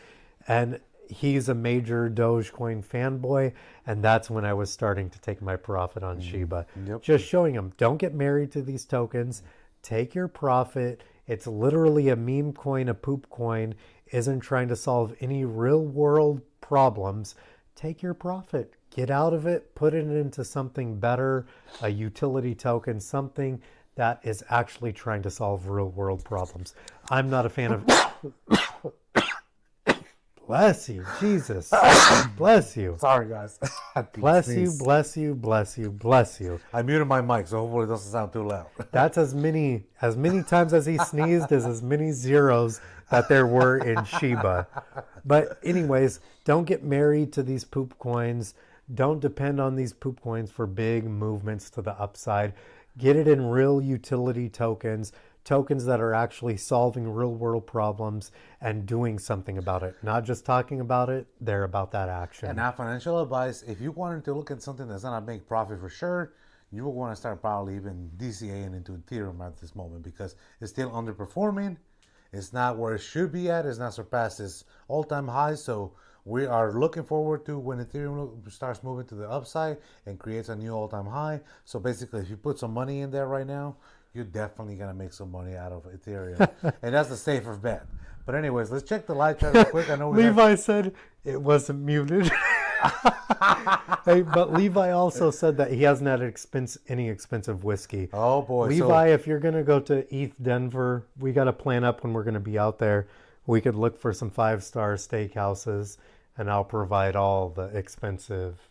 and he's a major Dogecoin fanboy, and that's when I was starting to take my profit on Shiba. Just showing him, don't get married to these tokens. Take your profit. It's literally a meme coin, a poop coin, isn't trying to solve any real world problems. Take your profit. Get out of it. Put it into something better, a utility token, something that is actually trying to solve real world problems. I'm not a fan of... Bless you, Jesus. Bless you. Sorry, guys. Bless you, bless you, bless you, bless you. I muted my mic, so hopefully it doesn't sound too loud. That's as many times as he sneezed as many zeros that there were in Shiba. But anyways, don't get married to these poop coins. Don't depend on these poop coins for big movements to the upside. Get it in real utility tokens. Tokens that are actually solving real world problems and doing something about it. Not just talking about it, they're about that action. And now financial advice, if you wanted to look at something that's going to make profit for sure, you will want to start probably even DCAing into Ethereum at this moment because it's still underperforming. It's not where it should be at. It's not surpassed its all-time high. So we are looking forward to when Ethereum starts moving to the upside and creates a new all-time high. So basically, if you put some money in there right now, you're definitely going to make some money out of Ethereum. And that's the safer bet. But anyways, let's check the live chat real quick. I know Levi said it wasn't muted. Hey, but Levi also said that he hasn't had any expensive whiskey. Oh, boy. Levi, if you're going to go to ETH Denver, we got to plan up when we're going to be out there. We could look for some 5-star steakhouses, and I'll provide all the expensive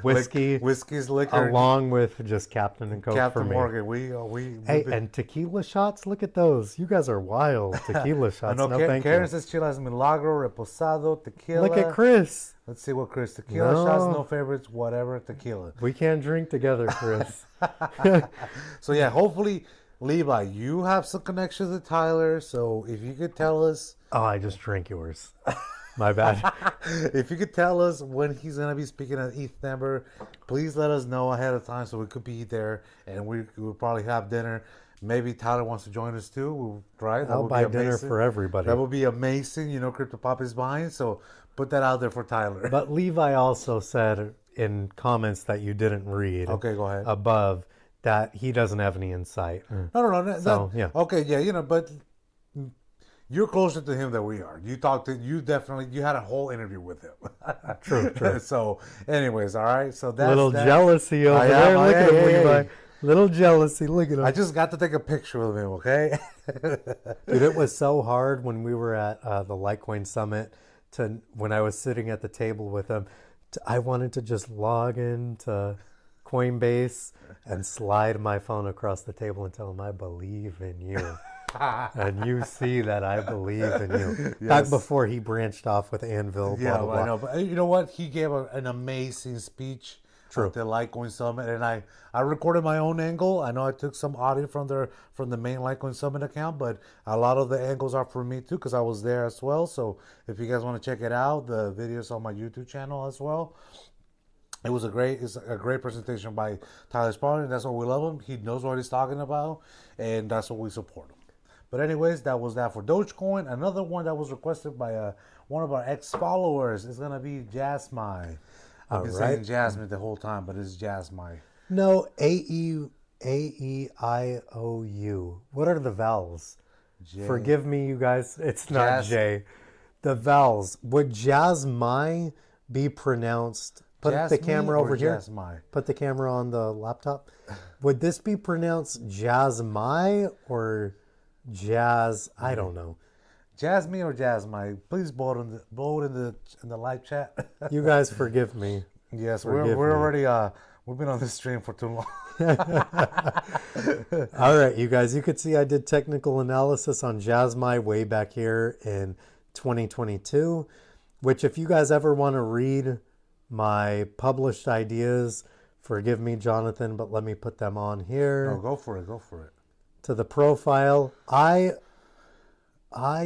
whiskey, whiskey's liquor, along with just Captain and Coke for Captain me. Morgan. Hey, and tequila shots. Look at those. You guys are wild. Tequila shots. know, No, thank Karen you. says she likes Milagro, Reposado, tequila. Look at Chris. Let's see what Chris. Tequila No. shots, no favorites, whatever, tequila. We can't drink together, Chris. So yeah, hopefully, Levi, you have some connections with Tyler. So if you could tell us, Oh, I just drank yours. My bad. if you could tell us when he's gonna be speaking at ETH Number, please let us know ahead of time so we could be there and we will probably have dinner. Maybe Tyler wants to join us too, right? That I'll would buy be dinner amazing. for everybody. That would be amazing. You know, Crypto Papi's buying, so put that out there for Tyler. But Levi also said in comments that you didn't read Okay, go ahead. above that he doesn't have any insight. No. So, yeah. Okay, yeah, you know, but you're closer to him than we are. You had a whole interview with him. True. So, anyways, all right. So that's Little that. jealousy over I there. am, Look at him, hey. Levi. Little jealousy. Look at him. I just got to take a picture with him. Okay. Dude, it was so hard when we were at the Litecoin Summit when I was sitting at the table with him. I wanted to just log into Coinbase and slide my phone across the table and tell him I believe in you. And you see that I believe in you. Back Yes. before he branched off with ANVL. Yeah, blah, blah, I blah. know. But you know what? He gave an amazing speech at the Litecoin Summit, and I recorded my own angle. I know I took some audio from the main Litecoin Summit account, but a lot of the angles are for me too because I was there as well. So if you guys want to check it out, the video's on my YouTube channel as well. It's a great presentation by Tyler Spartan, and that's why we love him. He knows what he's talking about, and that's what we support him. But anyways, that was that for Dogecoin. Another one that was requested by one of our ex-followers is going to be Jasmine. I've been saying Jasmine the whole time, but it's Jasmine. No, A-E-I-O-U. What are the vowels? J. Forgive me, you guys. It's not J. The vowels. Would Jasmine be pronounced... Put the Jasmine camera or over here. Jasmine? Put the camera on the laptop. Would this be pronounced Jasmine or Jazz? I don't know. Jasmine or Jasmine? Please vote in the live chat. You guys forgive me. Yes, Forgive we're me. already we've been on this stream for too long. All right, you guys. You could see I did technical analysis on Jasmine way back here in 2022. Which, if you guys ever want to read my published ideas, forgive me, Jonathan, but let me put them on here. No, go for it. To the profile. I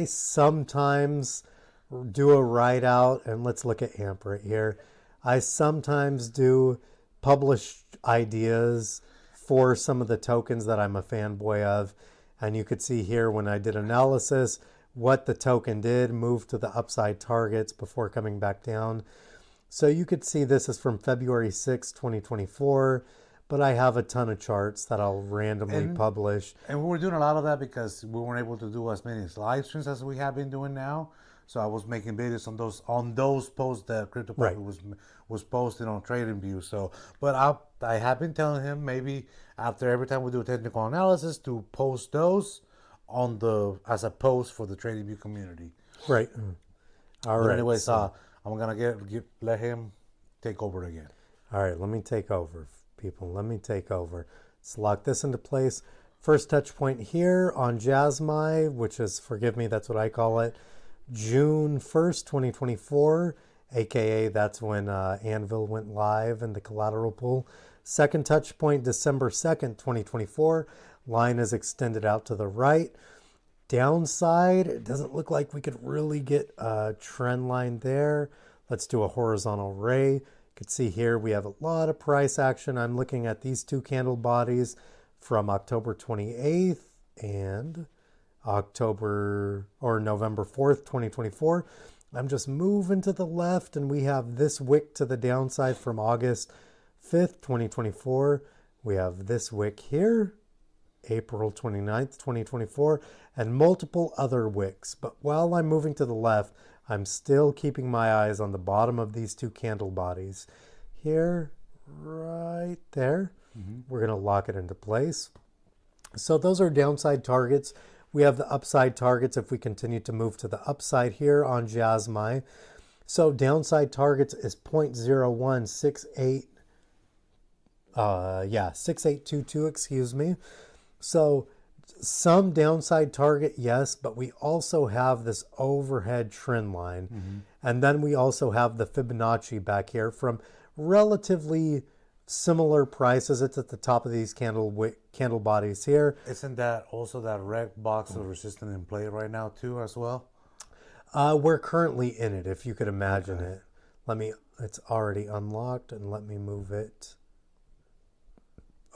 sometimes do a write out, and let's look at AMP right here. I sometimes do published ideas for some of the tokens that I'm a fanboy of. And you could see here when I did analysis, what the token did, move to the upside targets before coming back down. So you could see this is from February 6, 2024, but I have a ton of charts that I'll randomly publish. And we were doing a lot of that because we weren't able to do as many live streams as we have been doing now. So I was making videos on those posts that Crypto Papi was posting on TradingView. So, but I have been telling him maybe after every time we do a technical analysis to post those as a post for the TradingView community. Right. All right. Anyways, so I'm gonna let him take over again. All right, let me take over, people. Let me take over. Let's lock this into place. First touch point here on Jasmine, which is, forgive me, that's what I call it, June 1st, 2024, aka that's when ANVL went live in the collateral pool. Second touch point, December 2nd, 2024. Line is extended out to the right. Downside, it doesn't look like we could really get a trend line there. Let's do a horizontal ray. You can see here we have a lot of price action. I'm looking at these two candle bodies from October 28th and November 4th, 2024. I'm just moving to the left, and we have this wick to the downside from August 5th, 2024. We have this wick here, April 29th, 2024, and multiple other wicks. But while I'm moving to the left, I'm still keeping my eyes on the bottom of these two candle bodies. Here, right there. We're going to lock it into place. So those are downside targets. We have the upside targets if we continue to move to the upside here on Jasmine. So downside targets is 0.0168. 6822, excuse me. So some downside target, yes, but we also have this overhead trend line. And then we also have the Fibonacci back here from relatively similar prices. It's at the top of these candle bodies here. Isn't that also that red box of resistance in play right now too as well? We're currently in it, if you could imagine it. It's already unlocked, and let me move it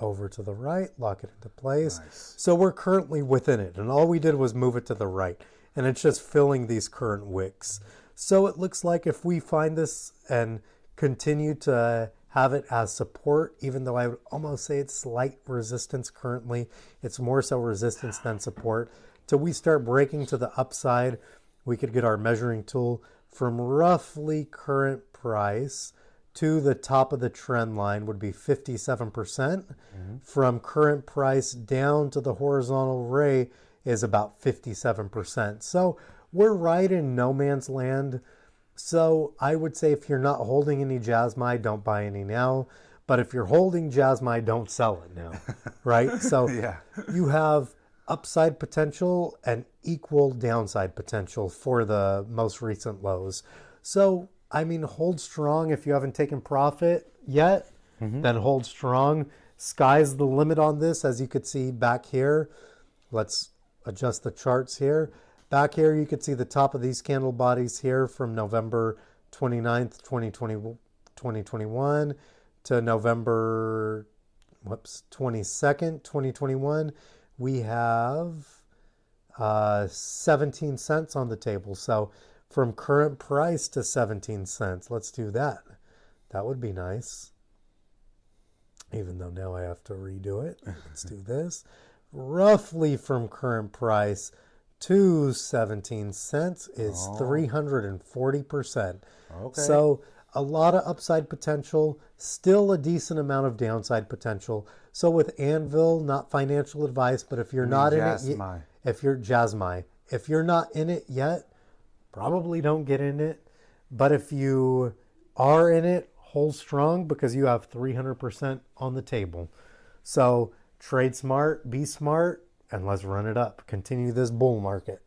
over to the right, lock it into place. Nice. So we're currently within it, and all we did was move it to the right, and it's just filling these current wicks. So it looks like if we find this and continue to have it as support, even though I would almost say it's slight resistance currently, it's more so resistance than support, till we start breaking to the upside, we could get our measuring tool from roughly current price to the top of the trend line would be 57%. From current price down to the horizontal ray is about 57%. So we're right in no man's land. So I would say if you're not holding any Jasmine, don't buy any now. But if you're holding Jasmine, don't sell it now, right? So you have upside potential and equal downside potential for the most recent lows. So I mean, hold strong if you haven't taken profit yet, then hold strong. Sky's the limit on this, as you could see back here. Let's adjust the charts here. Back here, you could see the top of these candle bodies here from November 29th, 2021 to November 22nd, 2021. We have 17 cents on the table. So from current price to 17 cents. Let's do that. That would be nice. Even though now I have to redo it. Let's do this. Roughly from current price to 17 cents is 340%. Okay. So a lot of upside potential, still a decent amount of downside potential. So with ANVL, not financial advice, but if you're not in it, if you're not in it yet, probably don't get in it. But if you are in it, hold strong because you have 300% on the table. So trade smart, be smart, and let's run it up. Continue this bull market.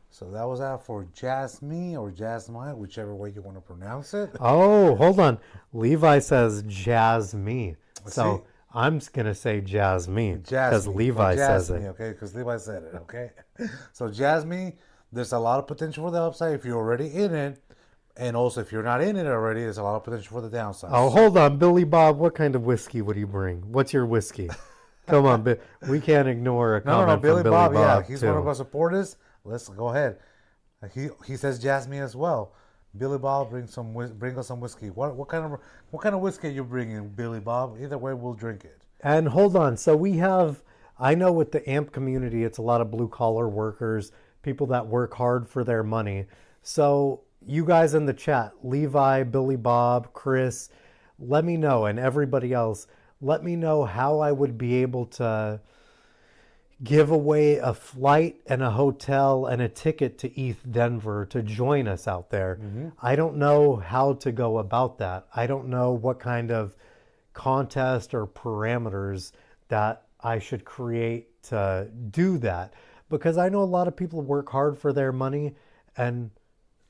So that was that for Jasmine or Jasmine, whichever way you want to pronounce it. Oh, hold on. Levi says Jasmine. So I'm going to say Jasmine because Levi says it. Okay, because Levi said it, okay? So Jasmine, there's a lot of potential for the upside if you're already in it. And also, if you're not in it already, there's a lot of potential for the downside. Oh, hold on. Billy Bob, what kind of whiskey would you bring? What's your whiskey? Come on, we can't ignore a comment from Billy Bob. Yeah, he's one of our supporters. Let's go ahead. He says Jasmine as well. Billy Bob, bring us some whiskey. What kind of whiskey are you bringing, Billy Bob? Either way, we'll drink it. And hold on. So we have, I know with the AMP community, it's a lot of blue collar workers, people that work hard for their money. So you guys in the chat, Levi, Billy Bob, Chris, let me know, and everybody else, let me know how I would be able to give away a flight and a hotel and a ticket to ETH Denver to join us out there. I don't know how to go about that. I don't know what kind of contest or parameters that I should create to do that, because I know a lot of people work hard for their money, and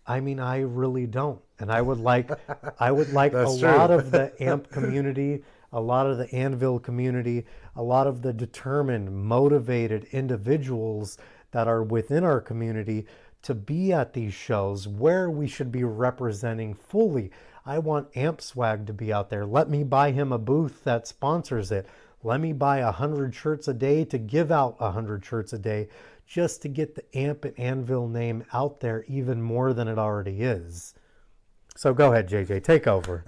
I mean, I really don't. And I would like a lot of the AMP community, a lot of the ANVL community, a lot of the determined, motivated individuals that are within our community to be at these shows where we should be representing fully. I want AMP Swag to be out there. Let me buy him a booth that sponsors it. Let me buy 100 shirts a day to give out 100 shirts a day, just to get the AMP and ANVL name out there even more than it already is. So go ahead, JJ, take over.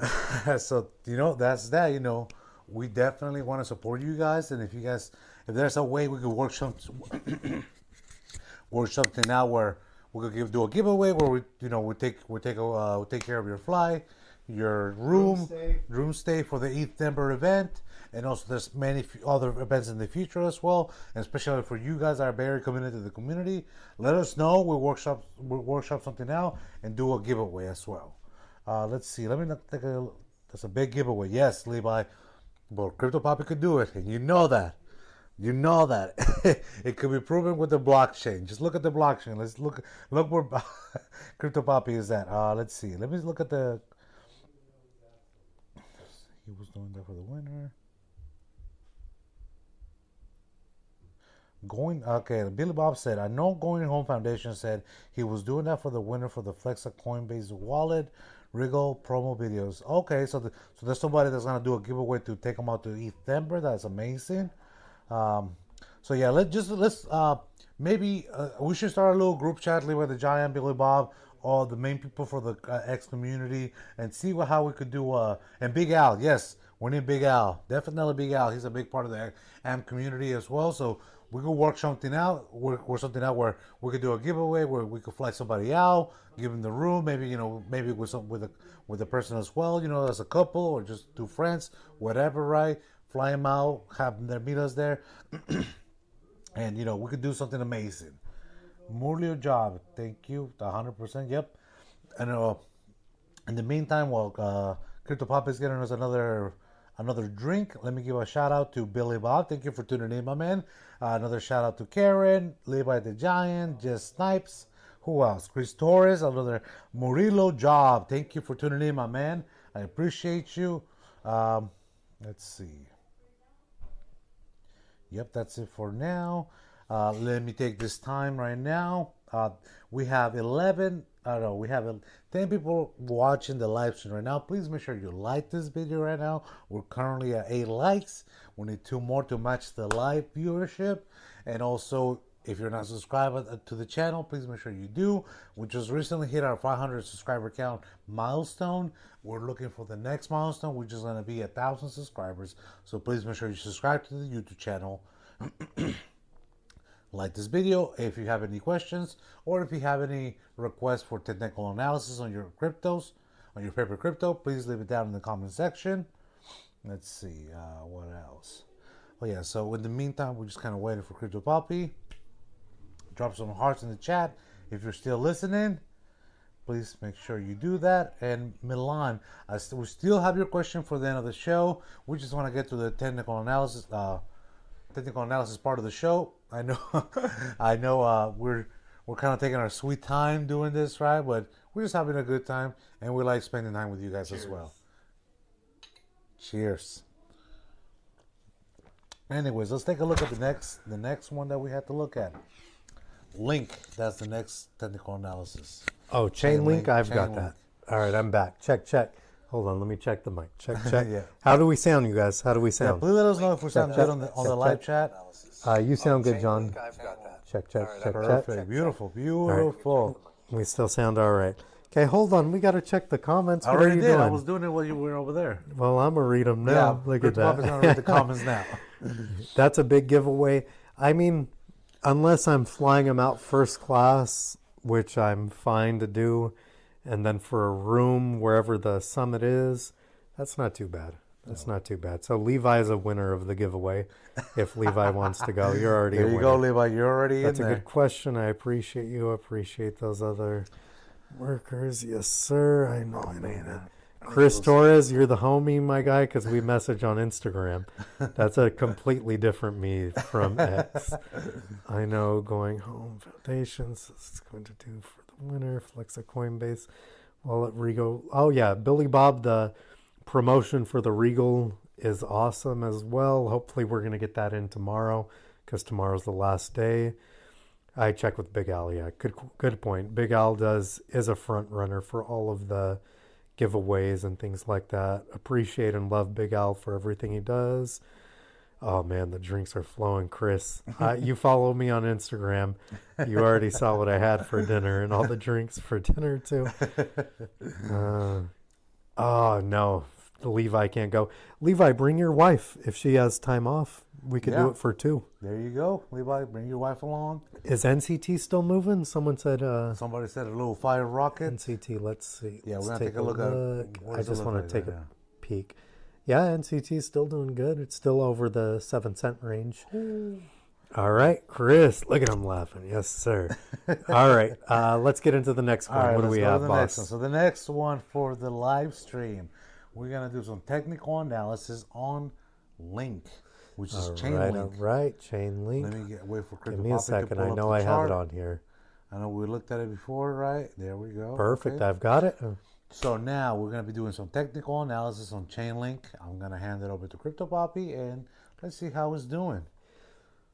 So, that's that. We definitely want to support you guys. And if there's a way we could work something out where we could do a giveaway where we take care of your flight, your room stay for the ETH Denver event. And also there's many other events in the future as well, and especially for you guys that are very committed to the community. Let us know. We'll workshop something out and do a giveaway as well. Let's see. Let me take a. That's a big giveaway. Yes, Levi. Well, Crypto Papi could do it, and you know that. You know that. It could be proven with the blockchain. Just look at the blockchain. Let's look where Crypto Papi is at. Let's see. Let me look at the. He was doing that for the winner. Billy Bob said, I know Going Home Foundation said he was doing that for the winner for the Flexa Coinbase wallet Wriggle promo videos. Okay, so there's somebody that's gonna do a giveaway to take them out to eat Denver. That's amazing. So yeah, let's maybe we should start a little group chat, Levi the Giant, Billy Bob, all the main people for the X community, and see how we could do. And Big Al, yes, we need Big Al, definitely Big Al. He's a big part of the AM community as well. So we could work something out. Work something out where we could do a giveaway where we could fly somebody out, give them the room. Maybe maybe with a person as well. As a couple or just two friends, whatever. Right? Fly them out, have them meet us there, and we could do something amazing. Murlio job, thank you, 100%. Yep. And in the meantime, while Crypto Papi is getting us another drink, let me give a shout out to Billy Bob. Thank you for tuning in, my man. Another shout out to Karen, Levi the Giant, Jess Snipes. Who else? Chris Torres, another Murillo job. Thank you for tuning in, my man. I appreciate you. Let's see. Yep, that's it for now. Let me take this time right now. We have 10 people watching the live stream right now. Please make sure you like this video right now. We're currently at 8 likes. We need 2 more to match the live viewership. And also, if you're not subscribed to the channel, please make sure you do. We just recently hit our 500 subscriber count milestone. We're looking for the next milestone, which is going to be 1,000 subscribers. So please make sure you subscribe to the YouTube channel. Like this video if you have any questions, or if you have any requests for technical analysis on your cryptos, on your favorite crypto, please leave it down in the comment section. Let's see, what else? Oh yeah, so in the meantime, we're just kind of waiting for Crypto Papi. Drop some hearts in the chat if you're still listening. Please make sure you do that. And Milan, we still have your question for the end of the show. We just want to get to the technical analysis part of the show. I know, we're kind of taking our sweet time doing this, right? But we're just having a good time, and we like spending time with you guys as well. Cheers. Anyways, let's take a look at the next one that we have to look at. Link. That's the next technical analysis. Oh, Chainlink. I've got that. All right, I'm back. Check. Hold on, let me check the mic. Check. Yeah. How do we sound, you guys? How do we sound? Yeah, please let us know if we sound good on the live chat. You sound good, John. I've got that. Check. Perfect. Beautiful. Right. We still sound all right. Okay, hold on. We got to check the comments. I already did. I was doing it while you were over there. Well, I'm going to read them now. Look at that. I'm going to read the comments now. That's a big giveaway. I mean, unless I'm flying them out first class, which I'm fine to do, and then for a room wherever the summit is, that's not too bad. That's not too bad. So Levi is a winner of the giveaway. If Levi wants to go, you're already a winner. There you go, Levi. You're already in there. That's a good question. I appreciate you. Appreciate those other workers. Yes, sir. I know, man. Chris Torres, you're the homie, my guy, because we message on Instagram. That's a completely different me from X. I know. Going Home Foundations. This is going to do for the winner. Flexa Coinbase. Wallet Regal. Oh, yeah. Billy Bob, the promotion for the Regal is awesome as well. Hopefully we're going to get that in tomorrow, because tomorrow's the last day. I checked with Big Al. Yeah, good point. Big Al is a front runner for all of the giveaways and things like that. Appreciate and love Big Al for everything he does. Oh man, the drinks are flowing, Chris. You follow me on Instagram. You already saw what I had for dinner and all the drinks for dinner too. Oh no, Levi can't go. Levi, bring your wife if she has time off. We could do it for 2. There you go, Levi. Bring your wife along. Is NCT still moving? Somebody said a little fire rocket. NCT. Let's see. Yeah, let's we're gonna take a look at. I just want to take a peek. Yeah, NCT is still doing good. It's still over the 7 cent range. All right, Chris. Look at him laughing. Yes, sir. All right, let's get into the next one. All right, What do let's we go to have, the boss? next one. So the next one for the live stream, we're gonna do some technical analysis on Link, which is All Chainlink. right. Chain link. Let me wait for Crypto Give me a Papi to second. pull I up know the I have it chart. on here. I know we looked at it before, right? There we go. Perfect. Okay. I've got it. So now we're gonna be doing some technical analysis on Chainlink. I'm gonna hand it over to Crypto Papi and let's see how it's doing.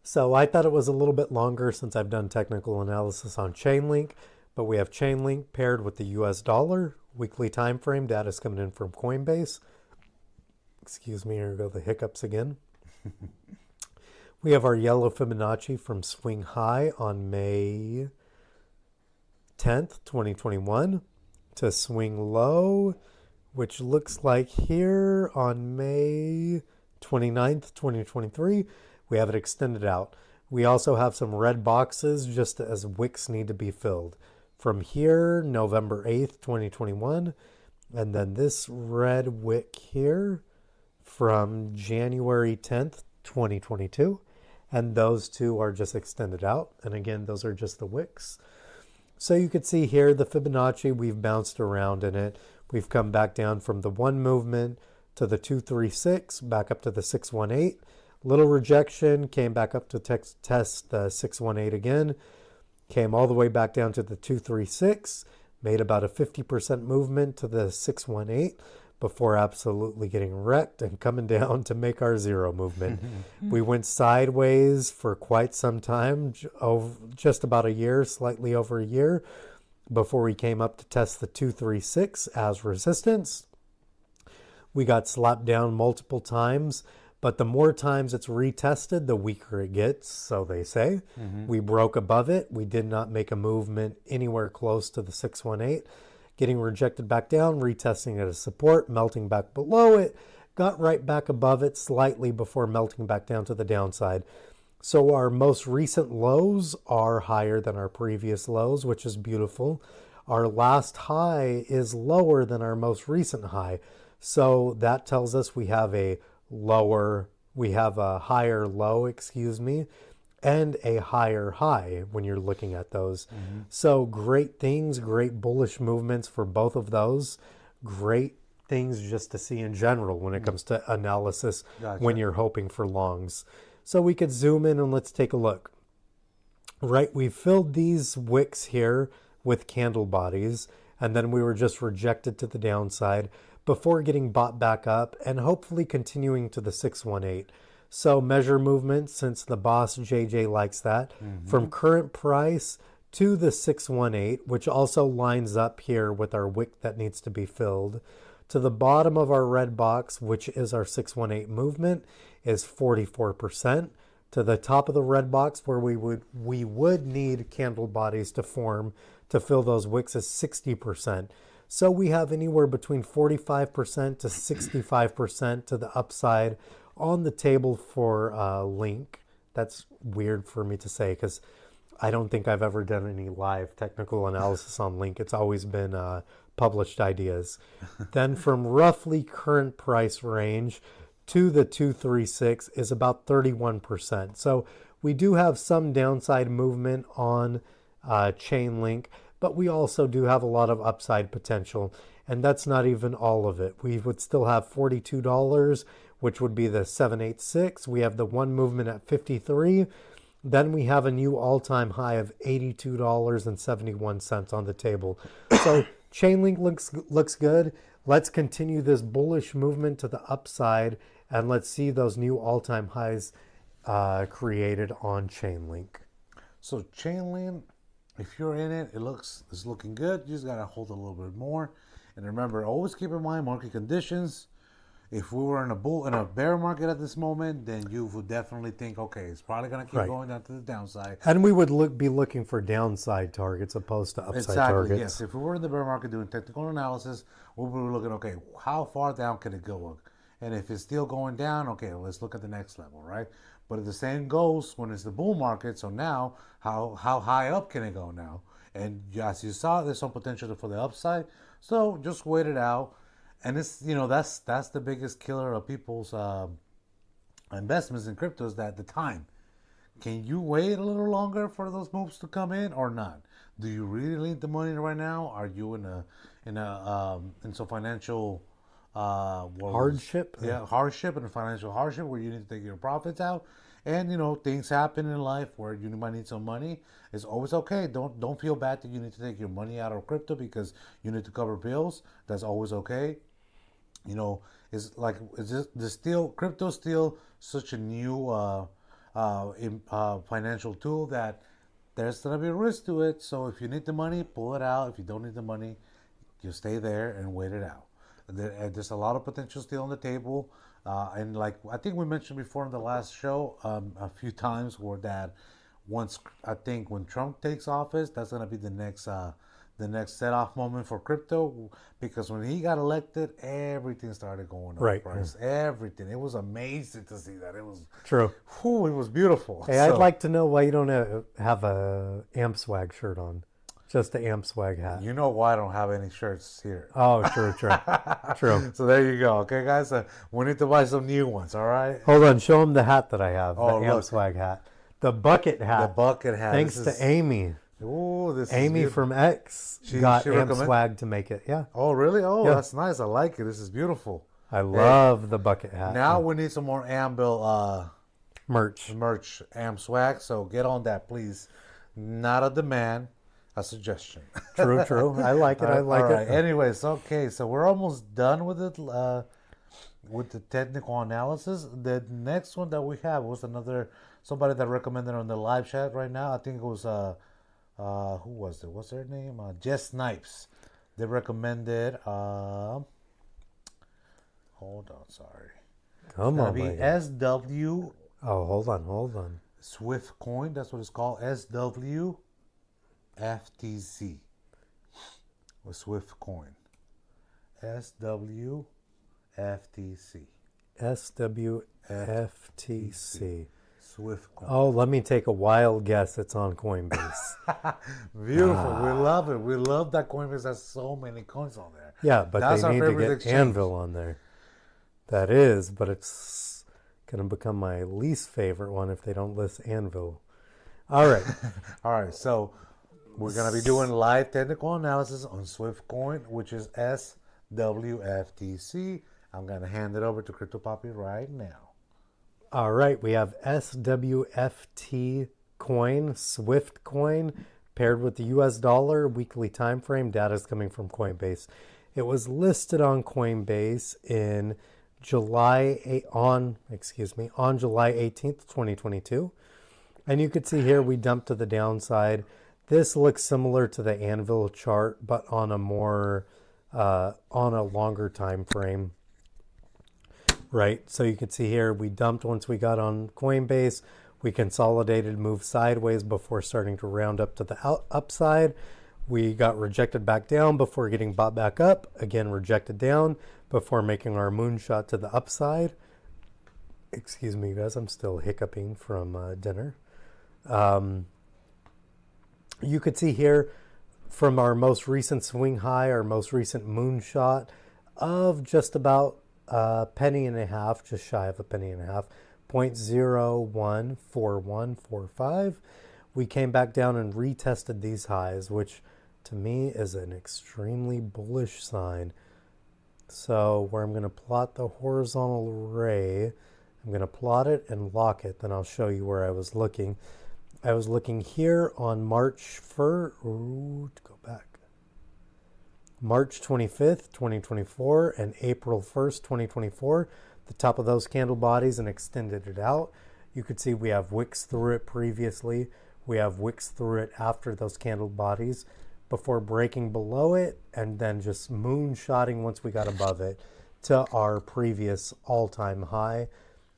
So I thought it was a little bit longer since I've done technical analysis on Chainlink, but we have Chainlink paired with the US dollar. Weekly time frame data is coming in from Coinbase. Excuse me, here go the hiccups again. We have our yellow Fibonacci from swing high on May 10th, 2021 to swing low, which looks like here on May 29th, 2023. We have it extended out. We also have some red boxes just as wicks need to be filled. From here, November 8th, 2021, and then this red wick here from January 10th, 2022. And those two are just extended out. And again, those are just the wicks. So you can see here the Fibonacci, we've bounced around in it. We've come back down from the 1 movement to the 236, back up to the 618. Little rejection, came back up to test the 618 again. Came all the way back down to the 236. Made about a 50% movement to the 618 before absolutely getting wrecked and coming down to make our zero movement. We went sideways for quite some time, just about a year, slightly over a year, before we came up to test the 236 as resistance. We got slapped down multiple times, but the more times it's retested, the weaker it gets, so they say. We broke above it. We did not make a movement anywhere close to the 618. Getting rejected back down, retesting it as support, melting back below it, got right back above it slightly before melting back down to the downside. So our most recent lows are higher than our previous lows, which is beautiful. Our last high is lower than our most recent high. So that tells us we have a higher low, and a higher high when you're looking at those. So great things, great bullish movements for both of those. Great things just to see in general when it comes to analysis when you're hoping for longs. So we could zoom in and let's take a look. Right, we filled these wicks here with candle bodies, and then we were just rejected to the downside before getting bought back up and hopefully continuing to the 618. So measure movement, since the boss JJ likes that, from current price to the 618, which also lines up here with our wick that needs to be filled, to the bottom of our red box, which is our 618 movement, is 44%. To the top of the red box, where we would need candle bodies to form to fill those wicks, is 60%. So we have anywhere between 45% to 65% to the upside on the table for Link. That's weird for me to say because I don't think I've ever done any live technical analysis on Link. It's always been published ideas. Then from roughly current price range to the 236 is about 31%. So we do have some downside movement on Chainlink, but we also do have a lot of upside potential. And that's not even all of it. We would still have $42, which would be the 786. We have the one movement at 53. Then we have a new all-time high of $82.71 on the table. So Chainlink looks good. Let's continue this bullish movement to the upside, and let's see those new all-time highs created on Chainlink. So Chainlink, if you're in it, it's looking good. You just gotta hold a little bit more. And remember, always keep in mind market conditions. If we were in a bear market at this moment, then you would definitely think, okay, it's probably gonna keep going down to the downside. And we would be looking for downside targets opposed to upside targets. Yes. If we were in the bear market doing technical analysis, we would be looking, okay, how far down can it go? And if it's still going down, okay, let's look at the next level, right? But the same goes when it's the bull market. So now, how high up can it go now? And as you saw, there's some potential for the upside. So just wait it out. And it's, that's the biggest killer of people's investments in crypto, is that the time. Can you wait a little longer for those moves to come in or not? Do you really need the money right now? Are you in some financial Hardship? hardship and financial hardship where you need to take your profits out? And things happen in life where you might need some money. It's always okay. Don't feel bad that you need to take your money out of crypto because you need to cover bills. That's always okay. It's like it's just the still crypto still such a new financial tool that there's gonna be a risk to it. So if you need the money, pull it out. If you don't need the money, you stay there and wait it out. There's a lot of potential still on the table, and like I think we mentioned before in the last show a few times, where that once I think when Trump takes office, that's gonna be the next set off moment for crypto, because when he got elected, everything started going up. Right. Price, everything. It was amazing to see that. It was True. It was beautiful. Hey, I'd like to know why you don't have a Amp Swag shirt on. Just the Amp Swag hat. You know why I don't have any shirts here. Oh, true. So there you go. Okay, guys. We need to buy some new ones, all right? Hold on. Show them the hat that I have. Oh, the Amp look. Swag hat. The bucket hat. The bucket hat. Thanks to Amy. Oh, this Amy is from X got Amp Swag to make it. Yeah. Oh, really? Oh, Yeah. That's nice. I like it. This is beautiful. I love the bucket hat. Now we need some more ANVL merch. Amp Swag. So get on that, please. Not a demand, a suggestion. True. I like it. I like it. Anyways, okay. So we're almost done with it. With the technical analysis. The next one that we have was somebody that recommended on the live chat right now. I think it was who was it? What's their name? Jess Snipes. They recommended hold on, sorry. Come on, be SW. Oh, hold on. Swift Coin, that's what it's called. SW FTC. With Swift Coin. SW FTC. SWFTC. Swift Coin. Oh, let me take a wild guess. It's on Coinbase. Beautiful. We love it. We love that Coinbase has so many coins on there. Yeah, but That's they our need to favorite get exchange. Anvil on there. That is, but it's going to become my least favorite one if they don't list Anvil. All right. All right. So we're going to be doing live technical analysis on Swift Coin, which is SWFTC. I'm going to hand it over to Crypto Papi right now. All right, we have SWFT coin, Swift coin, paired with the US dollar, weekly time frame. Data is coming from Coinbase. It was listed on Coinbase on July 18th, 2022. And you can see here we dumped to the downside. This looks similar to the Anvil chart, but on a longer time frame. Right, so you can see here we dumped once we got on Coinbase. We consolidated, moved sideways before starting to round up to the upside. We got rejected back down before getting bought back up. Again, rejected down before making our moonshot to the upside. Excuse me, guys, I'm still hiccuping from dinner. You could see here from our most recent swing high, our most recent moonshot of just about a penny and a half, just shy of a penny and a half, 0.014145. We came back down and retested these highs, which to me is an extremely bullish sign. So where I'm going to plot the horizontal ray, I'm going to plot it and lock it. Then I'll show you where I was looking. I was looking here on March 25th, 2024 and April 1st, 2024, the top of those candle bodies, and extended it out. You could see we have wicks through it previously. We have wicks through it after those candle bodies before breaking below it and then just moonshotting once we got above it to our previous all-time high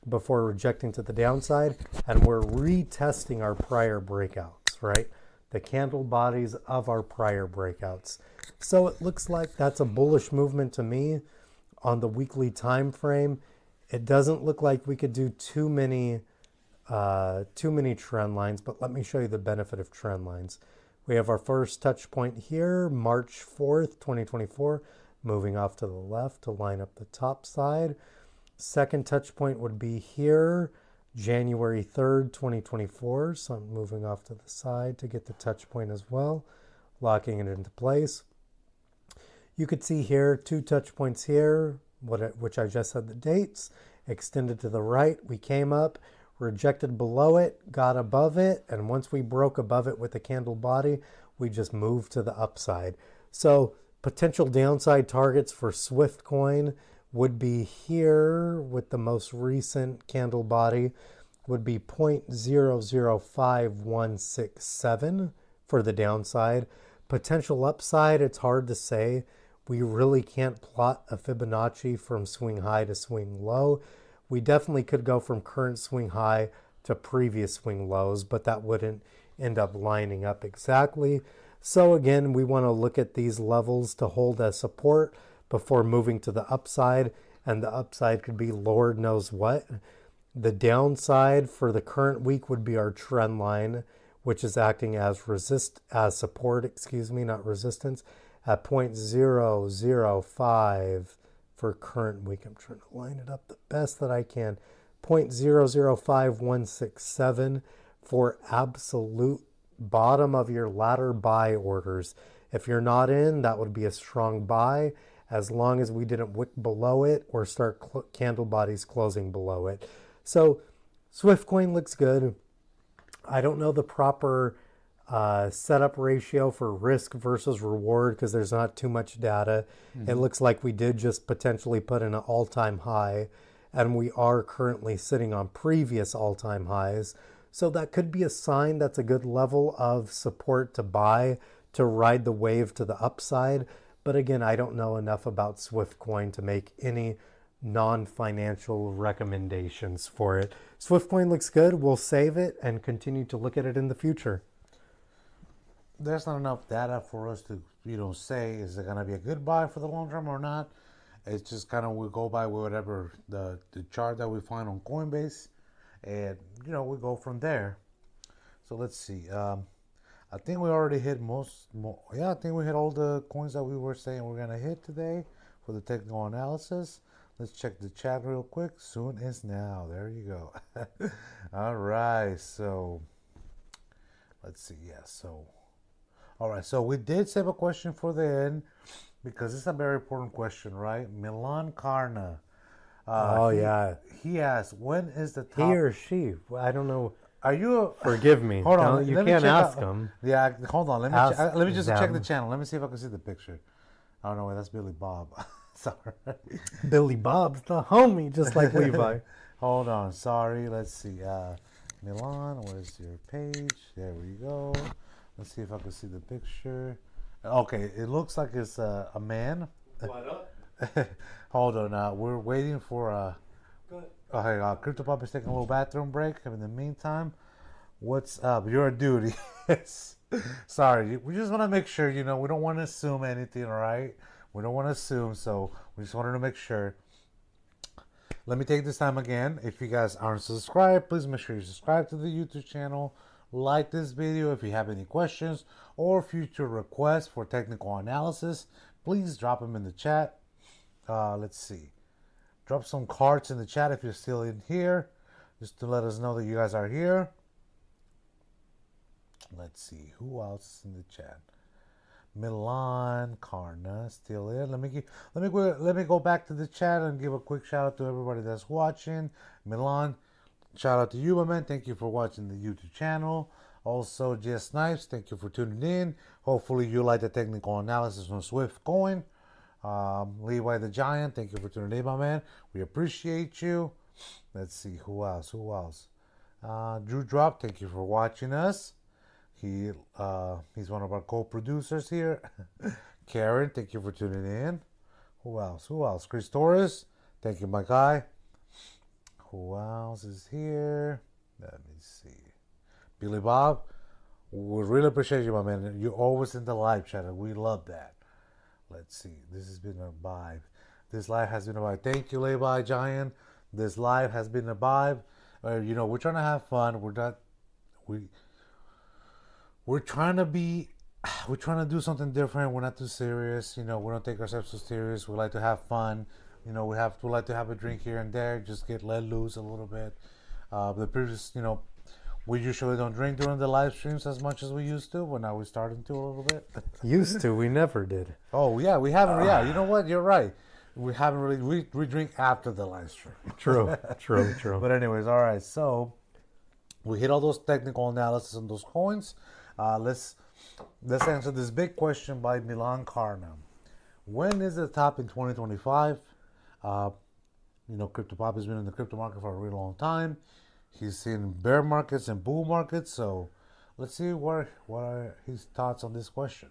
before rejecting to the downside. And we're retesting our prior breakouts, right? The candle bodies of our prior breakouts. So it looks like that's a bullish movement to me on the weekly time frame. It doesn't look like we could do too many trend lines, but let me show you the benefit of trend lines. We have our first touch point here, March 4th, 2024, moving off to the left to line up the top side. Second touch point would be here, January 3rd, 2024. So I'm moving off to the side to get the touch point as well, locking it into place. You could see here 2 touch points here, which I just said the dates. Extended to the right, we came up, rejected below it, got above it, and once we broke above it with the candle body, we just moved to the upside. So potential downside targets for Swift coin would be here with the most recent candle body would be 0.005167 for the downside. Potential upside, it's hard to say. We really can't plot a Fibonacci from swing high to swing low. We definitely could go from current swing high to previous swing lows, but that wouldn't end up lining up exactly. So again, we want to look at these levels to hold as support before moving to the upside, and the upside could be Lord knows what. The downside for the current week would be our trend line, which is acting as support, not resistance, at 0.005 for current week. I'm trying to line it up the best that I can. 0.005167 for absolute bottom of your ladder buy orders. If you're not in, that would be a strong buy, as long as we didn't wick below it or start candle bodies closing below it. So Swift coin looks good. I don't know the proper setup ratio for risk versus reward because there's not too much data. It looks like we did just potentially put in an all-time high, and we are currently sitting on previous all-time highs. So that could be a sign that's a good level of support to buy to ride the wave to the upside. But again, I don't know enough about Swift coin to make any non-financial recommendations for it. Swift coin looks good. We'll save it and continue to look at it in the future. There's not enough data for us to, say, is it going to be a good buy for the long term or not? It's just kind of, we go by whatever the chart that we find on Coinbase, and, we go from there. So let's see. I think we already hit I think we hit all the coins that we were saying we're going to hit today for the technical analysis. Let's check the chat real quick. Soon is now. There you go. All right. So let's see. Yeah. So, all right. So we did save a question for the end because it's a very important question, right? Milan Karna. He asked, when is the top? He or she. I don't know. Are you? Forgive me. Hold on. You can't ask him. Yeah. Hold on. Let me just check the channel. Let me see if I can see the picture. Oh no, wait, that's Billy Bob. Sorry. Billy Bob's the homie, just like Levi. Hold on. Sorry. Let's see. Milan, where's your page? There we go. Let's see if I can see the picture. Okay, it looks like it's a man. What up? Hold on. We're waiting for okay, Crypto Papi's taking a little bathroom break. In the meantime, what's up? You're a dude. Yes. Sorry. We just want to make sure, we don't want to assume anything, all right? We don't want to assume, so we just wanted to make sure. Let me take this time again. If you guys aren't subscribed, please make sure you subscribe to the YouTube channel. Like this video. If you have any questions or future requests for technical analysis, please drop them in the chat. Let's see. Drop some cards in the chat if you're still in here, just to let us know that you guys are here. Let's see. Who else is in the chat? Milan Karna still in. Let me go back to the chat and give a quick shout out to everybody that's watching. Milan, shout out to you, my man. Thank you for watching the YouTube channel. Also, Jess Snipes, thank you for tuning in. Hopefully you like the technical analysis on Swift coin. Levi the Giant, thank you for tuning in, my man. We appreciate you. Let's see, who else? Drew Drop, thank you for watching us. He's one of our co-producers here. Karen, thank you for tuning in. Who else? Chris Torres, thank you, my guy. Who else is here? Let me see. Billy Bob, we really appreciate you, my man. You're always in the live chat, and we love that. Let's see. This has been a vibe. This live has been a vibe. Thank you, Levi Giant. This live has been a vibe. We're trying to have fun. We're trying to do something different. We're not too serious. We don't take ourselves too serious. We like to have fun. We like to have a drink here and there. Just get let loose a little bit. The previous, we usually don't drink during the live streams as much as we used to, but now we're starting to a little bit. Used to, we never did. Oh yeah, we haven't. Yeah, you know what? You're right. We haven't really. We drink after the live stream. True, true, true. But anyways, all right. So we hit all those technical analysis on those coins. Let's answer this big question by Milan Karna. When is the top in 2025? Crypto Papi has been in the crypto market for a really long time. He's seen bear markets and bull markets. So let's see what are his thoughts on this question.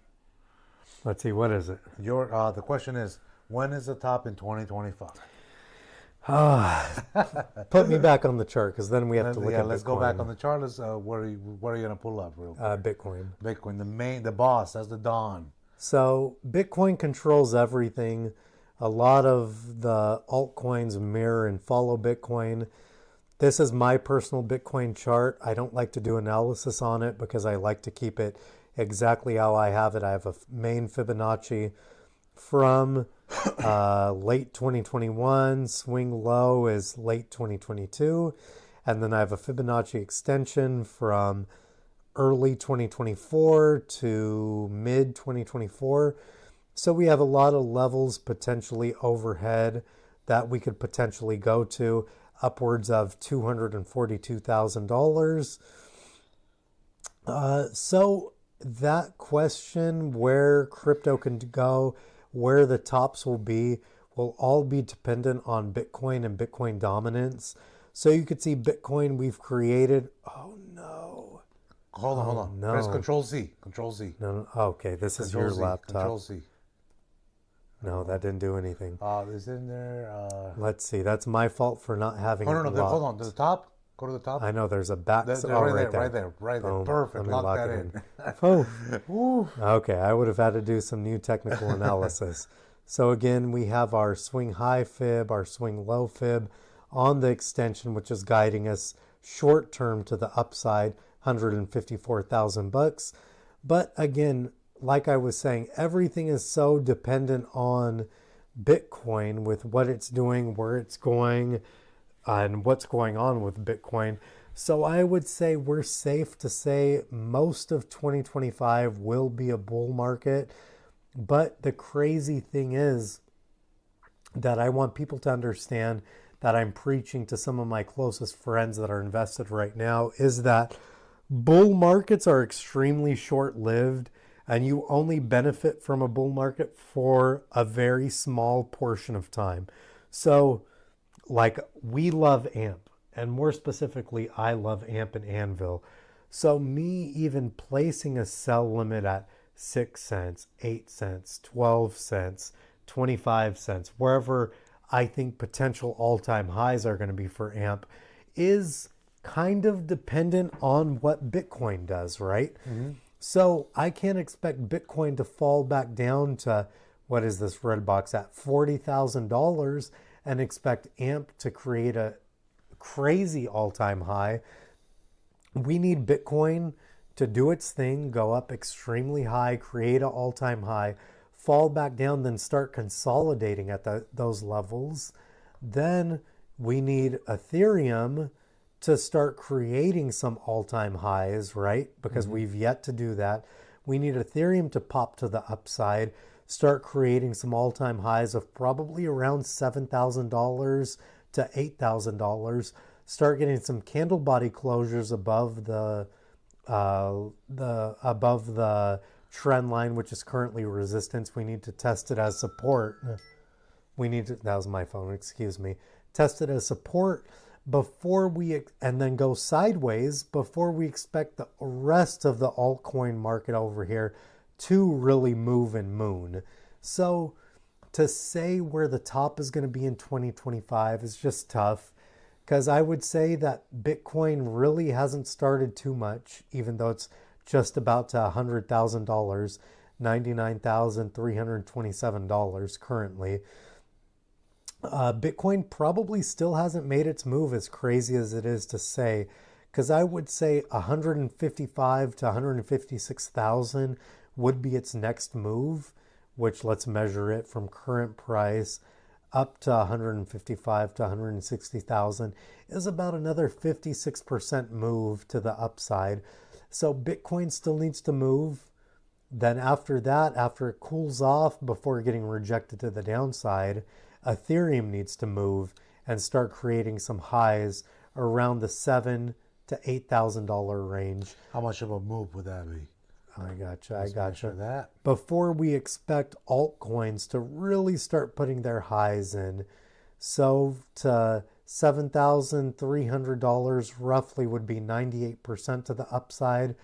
Let's see, what is it? The question is, when is the top in 2025? Put me back on the chart, because then we have to look at let's Bitcoin. go back on the chart. Let's, what are you going to pull up real quick? Bitcoin. Bitcoin, the boss, that's the Don. So Bitcoin controls everything. A lot of the altcoins mirror and follow Bitcoin. This is my personal Bitcoin chart. I don't like to do analysis on it because I like to keep it exactly how I have it. I have a main Fibonacci from late 2021. Swing low is late 2022. And then I have a Fibonacci extension from early 2024 to mid 2024. So we have a lot of levels potentially overhead that we could potentially go to, upwards of $242,000. So that question, where crypto can go, where the tops will all be dependent on Bitcoin and Bitcoin dominance. So you could see Bitcoin we've created. Oh no. Hold on. No. Press Control Z. Control Z. No. Okay, this is your laptop. Control Z. No, that didn't do anything. Is in there? Let's see. That's my fault for not having. No. Hold on. To the top. Go to the top. I know there's a back. Right there. Boom. Perfect. Let me Lock that it in. Oh. Okay, I would have had to do some new technical analysis. So again, we have our swing high fib, our swing low fib on the extension, which is guiding us short term to the upside, $154,000. But again, like I was saying, everything is so dependent on Bitcoin with what it's doing, where it's going, and what's going on with Bitcoin. So I would say we're safe to say most of 2025 will be a bull market. But the crazy thing is that I want people to understand, that I'm preaching to some of my closest friends that are invested right now, is that bull markets are extremely short-lived, and you only benefit from a bull market for a very small portion of time. So like, we love AMP, and more specifically, I love AMP and ANVL. So me even placing a sell limit at 6 cents, 8 cents, 12 cents, 25 cents, wherever I think potential all-time highs are going to be for AMP, is kind of dependent on what Bitcoin does, right? Mm-hmm. So I can't expect Bitcoin to fall back down to, what is this red box, at $40,000, and expect AMP to create a crazy all-time high. We need Bitcoin to do its thing, go up extremely high, create an all-time high, fall back down, then start consolidating at those levels. Then we need Ethereum to start creating some all-time highs, right? Because we've yet to do that. We need Ethereum to pop to the upside, start creating some all-time highs of probably around $7,000 to $8,000. Start getting some candle body closures above the trend line, which is currently resistance. We need to test it as support. That was my phone, excuse me. Test it as support before and then go sideways before we expect the rest of the altcoin market over here to really move and moon. So to say where the top is going to be in 2025 is just tough, because I would say that Bitcoin really hasn't started too much, even though it's just about to $100,000, $99,327 currently. Bitcoin probably still hasn't made its move, as crazy as it is to say, because I would say 155 to 156,000 would be its next move, which, let's measure it from current price. up to 155 to 160,000 is about another 56% move to the upside. So Bitcoin still needs to move. Then after that, after it cools off before getting rejected to the downside, Ethereum needs to move and start creating some highs around the $7,000 to $8,000 range. How much of a move would that be? I gotcha. That. Before we expect altcoins to really start putting their highs in. So to $7,300 roughly would be 98% to the upside.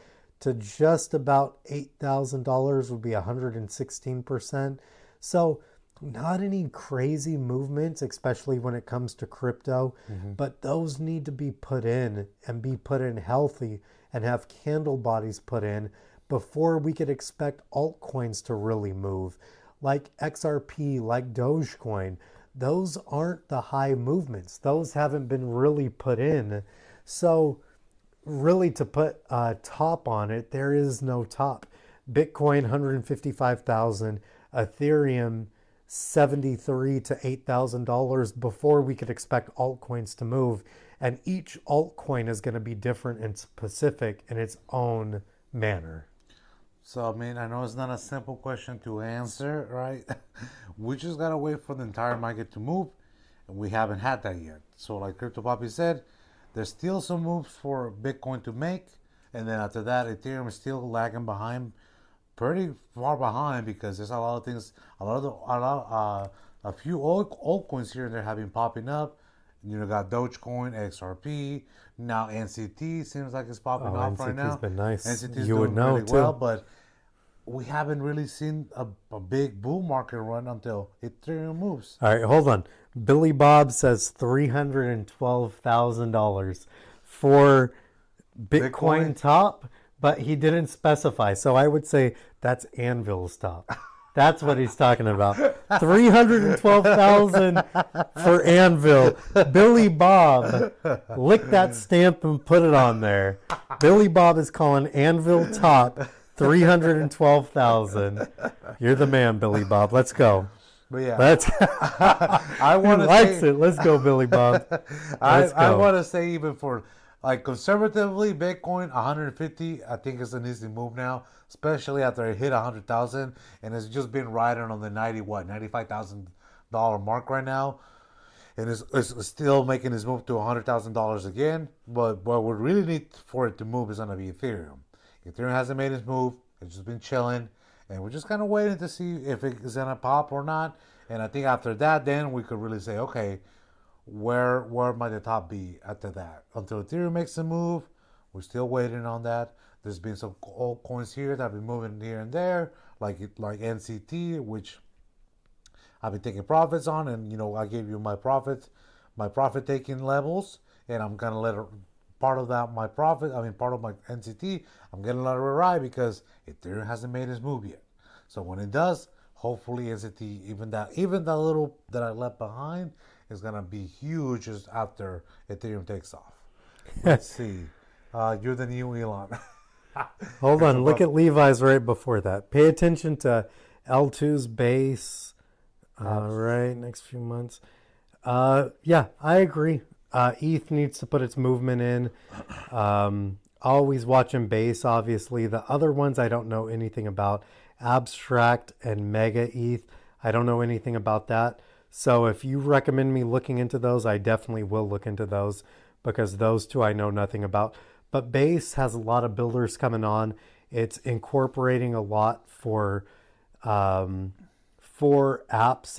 To just about $8,000 would be 116%. So not any crazy movements, especially when it comes to crypto, but those need to be put in and be put in healthy and have candle bodies put in before we could expect altcoins to really move. Like XRP, like Dogecoin, those aren't the high movements. Those haven't been really put in. So really to put a top on it, there is no top. Bitcoin, 155,000, Ethereum, 73 to $8,000 before we could expect altcoins to move. And each altcoin is going to be different and specific in its own manner. So, I mean, I know it's not a simple question to answer, right? We just got to wait for the entire market to move, and we haven't had that yet. So, like Crypto Papi said, there's still some moves for Bitcoin to make, and then after that, Ethereum is still lagging behind, pretty far behind, because there's a lot of things, a few old coins here and there have been popping up. You know, got Dogecoin, XRP, now NCT seems like it's popping off right now. NCT's been nice. NCT's You would doing know really too. well, but we haven't really seen a big bull market run until Ethereum moves. All right, hold on. Billy Bob says $312,000 for Bitcoin top, but he didn't specify. So I would say that's Anvil's top. That's what he's talking about. $312,000 for Anvil. Billy Bob, lick that stamp and put it on there. Billy Bob is calling Anvil top $312,000. You're the man, Billy Bob. Let's go. But yeah, Let's. I want to likes say it. Let's go, Billy Bob. I want to say even for like conservatively, Bitcoin 150, I think is an easy move now, especially after it hit 100,000 and it's just been riding on the $95,000 mark right now, and it's still making this move to $100,000 again. But what we really need for it to move is gonna be Ethereum. Ethereum hasn't made its move; it's just been chilling, and we're just kind of waiting to see if it is gonna pop or not. And I think after that, then we could really say, okay, where might the top be after that? Until Ethereum makes a move, we're still waiting on that. There's been some old coins here that have been moving here and there, like NCT, which I've been taking profits on, and you know I gave you my profit taking levels, and I'm gonna let part of my NCT, I'm gonna let it ride because Ethereum hasn't made its move yet. So when it does, hopefully NCT, even that little that I left behind, is gonna be huge just after Ethereum takes off. Let's see. You're the new Elon. Hold on. Look at Levi's right before that. Pay attention to L2's base. Right, next few months. Yeah, I agree. ETH needs to put its movement in. Always watching base, obviously. The other ones I don't know anything about. Abstract and Mega ETH. I don't know anything about that. So if you recommend me looking into those, I definitely will look into those, because those two I know nothing about. But Base has a lot of builders coming on. It's incorporating a lot for apps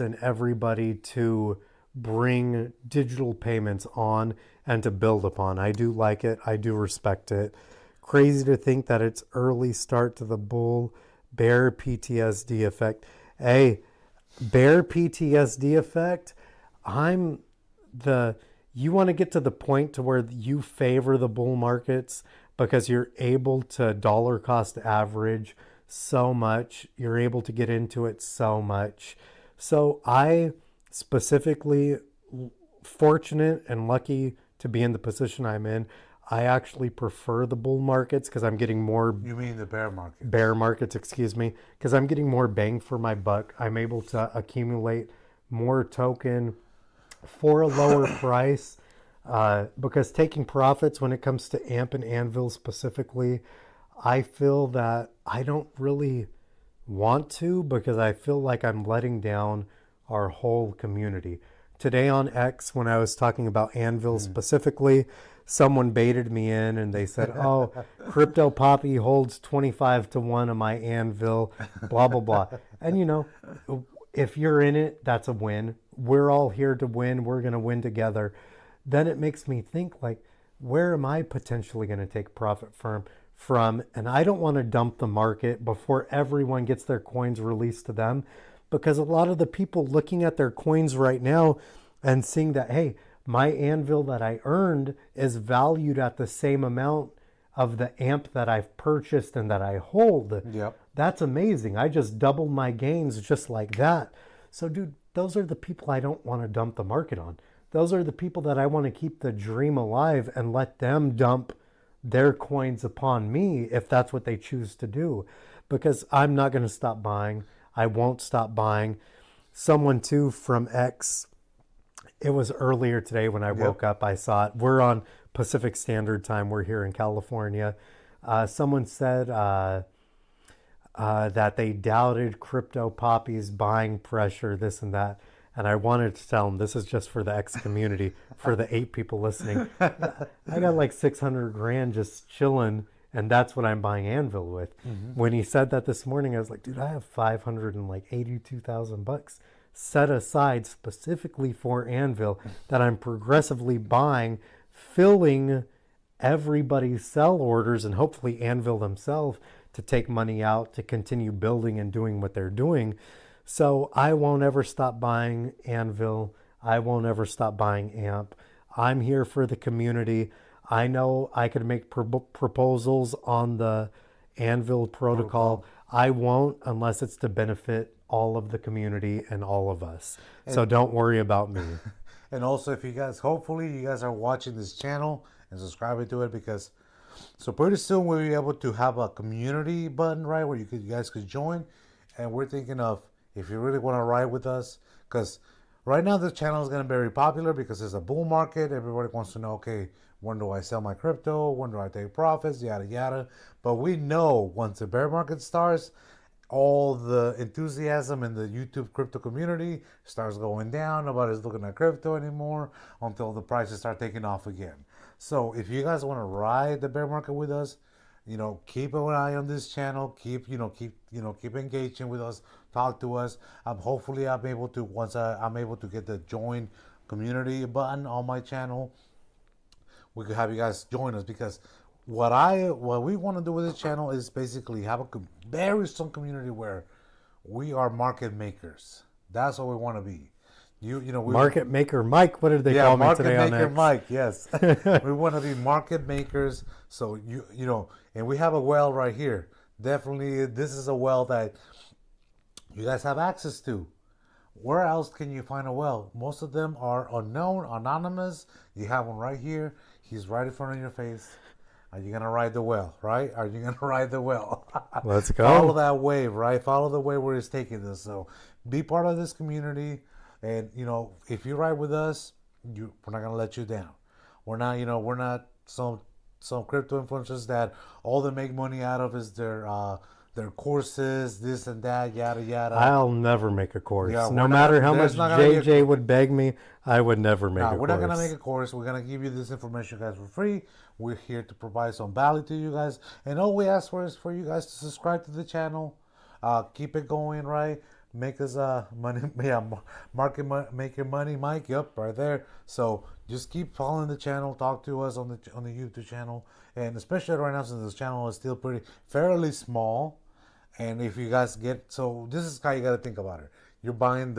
and everybody to bring digital payments on and to build upon. I do like it. I do respect it. Crazy to think that it's early start to the bull bear PTSD effect. Hey, bear PTSD effect, you want to get to the point to where you favor the bull markets because you're able to dollar cost average so much. You're able to get into it so much. So I specifically fortunate and lucky to be in the position I'm in. I actually prefer the bull markets because I'm getting more... You mean the bear market? Bear markets, excuse me. Because I'm getting more bang for my buck. I'm able to accumulate more token for a lower price. Because taking profits when it comes to AMP and Anvil specifically, I feel that I don't really want to, because I feel like I'm letting down our whole community. Today on X, when I was talking about Anvil specifically, someone baited me in and they said, oh, Crypto Papi holds 25-1 of my Anvil, blah, blah, blah. And, you know, if you're in it, that's a win. We're all here to win. We're going to win together. Then it makes me think, like, where am I potentially going to take profit from? And I don't want to dump the market before everyone gets their coins released to them, because a lot of the people looking at their coins right now and seeing that, hey, my Anvil that I earned is valued at the same amount of the AMP that I've purchased and that I hold. Yep. That's amazing. I just doubled my gains just like that. So, dude, those are the people I don't want to dump the market on. Those are the people that I want to keep the dream alive and let them dump their coins upon me if that's what they choose to do. Because I'm not going to stop buying. I won't stop buying. Someone too from X, it was earlier today when I woke up, I saw it. We're on Pacific Standard Time. We're here in California. Someone said that they doubted Crypto Papi's buying pressure, this and that. And I wanted to tell them, this is just for the X community, for the 8 people listening. I got like 600 grand just chilling, and that's what I'm buying Anvil with. When he said that this morning, I was like, dude, I have $582,000 set aside specifically for Anvil that I'm progressively buying, filling everybody's sell orders, and hopefully Anvil themselves to take money out to continue building and doing what they're doing. So I won't ever stop buying Anvil. I won't ever stop buying AMP. I'm here for the community. I know I could make proposals on the Anvil protocol. I won't unless it's to benefit all of the community and all of us. So don't worry about me. And also, if you guys, hopefully you guys are watching this channel and subscribing to it, because so pretty soon we'll be able to have a community button, right, where you guys could join. And we're thinking of, if you really want to ride with us, because right now this channel is going to be very popular because it's a bull market. Everybody wants to know, okay, when do I sell my crypto? When do I take profits? Yada, yada. But we know once the bear market starts, all the enthusiasm in the YouTube crypto community starts going down. Nobody's looking at crypto anymore until the prices start taking off again. So if you guys want to ride the bear market with us, you know, keep an eye on this channel. Keep engaging with us. Talk to us. Hopefully I'm able to, once I'm able to get the join community button on my channel, we could have you guys join us, because what we want to do with this channel is basically have a very strong community where we are market makers. That's what we want to be. Market maker Mike, what did they call me today on X? Mike, yes. We want to be market makers. So you know, and we have a well right here. Definitely, this is a well that you guys have access to. Where else can you find a well? Most of them are unknown, anonymous. You have one right here. He's right in front of your face. Are you gonna ride the well, right? Are you gonna ride the well? Let's go. Follow that wave, right? Follow the way where it's taking us. So be part of this community. And, you know, if you ride with us, we're not going to let you down. We're not some crypto influencers that all they make money out of is their courses, this and that, yada, yada. I'll never make a course. Yeah, no matter how much JJ would beg me, I would never make a course. We're not going to make a course. We're going to give you this information, guys, for free. We're here to provide some value to you guys. And all we ask for is for you guys to subscribe to the channel. Keep it going, right? Make us money, market making money, Mike. Yep, right there. So just keep following the channel. Talk to us on the YouTube channel, and especially right now since this channel is still fairly small. And if you guys so this is how you got to think about it. You're buying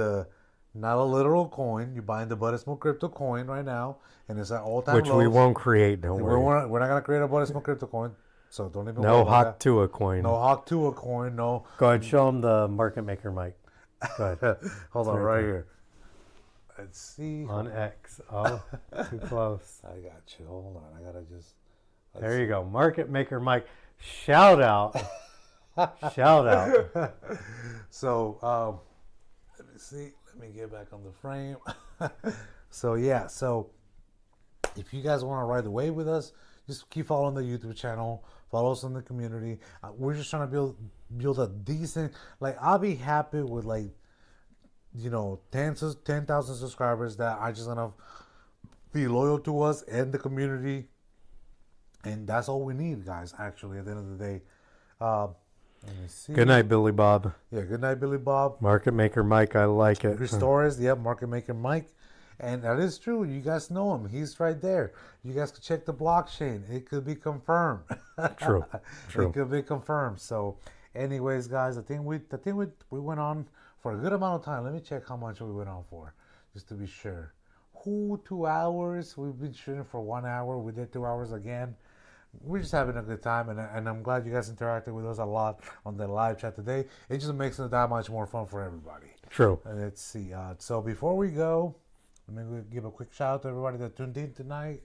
not a literal coin. You're buying the Buddy Crypto coin right now, and it's at all-time lows. Which we won't create. Don't worry. We're not gonna create a Buddy Crypto coin. So don't even no Hawk to a coin. No Hawk to a coin. No. Go ahead, show them the market maker, Mike. Go ahead. Hold on, right here. Let's see. On X. Oh, too close. I got you. Hold on. I gotta just. There you go. Market maker Mike. Shout out. Shout out. So, let me see. Let me get back on the frame. So yeah, so if you guys want to ride the wave with us, just keep following the YouTube channel. Follow us in the community. We're just trying to build a decent. Like, I'll be happy with, like, 10,000 subscribers that are just gonna be loyal to us and the community, and that's all we need, guys. Actually, at the end of the day. Let me see. Good night, Billy Bob. Yeah, good night, Billy Bob. Market Maker Mike, I like it. Chris Torres, yep, Market Maker Mike. And that is true. You guys know him. He's right there. You guys can check the blockchain. It could be confirmed. True. It could be confirmed. So, anyways, guys, I think we went on for a good amount of time. Let me check how much we went on for, just to be sure. 2 hours. We've been shooting for 1 hour. We did 2 hours again. We're just having a good time, and I'm glad you guys interacted with us a lot on the live chat today. It just makes it that much more fun for everybody. True. Let's see. So before we go, let me give a quick shout out to everybody that tuned in tonight.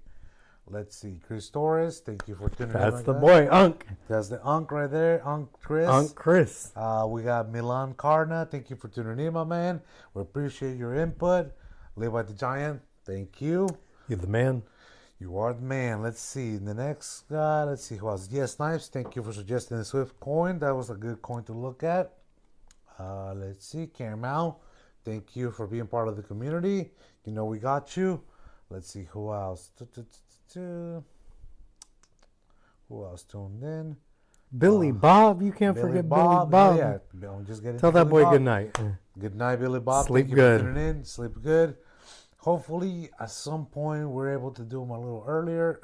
Let's see. Chris Torres, thank you for tuning in. That's the boy, Unc. That's the Unc right there, Unc Chris. Unc Chris. We got Milan Karna. Thank you for tuning in, my man. We appreciate your input. Live by the Giant. Thank you. You're the man. You are the man. Let's see. The next guy, let's see who else. Yes, Snipes, thank you for suggesting the Swift coin. That was a good coin to look at. Let's see. Caramel, thank you for being part of the community. You know we got you. Let's see who else. Who else tuned in? Billy Bob. You can't forget Billy Bob. Yeah, I'm just getting Tell that Billy boy Bob. Good night. Good night, Billy Bob. Sleep Thank you good. for tuning in. Sleep good. Hopefully, at some point, we're able to do them a little earlier.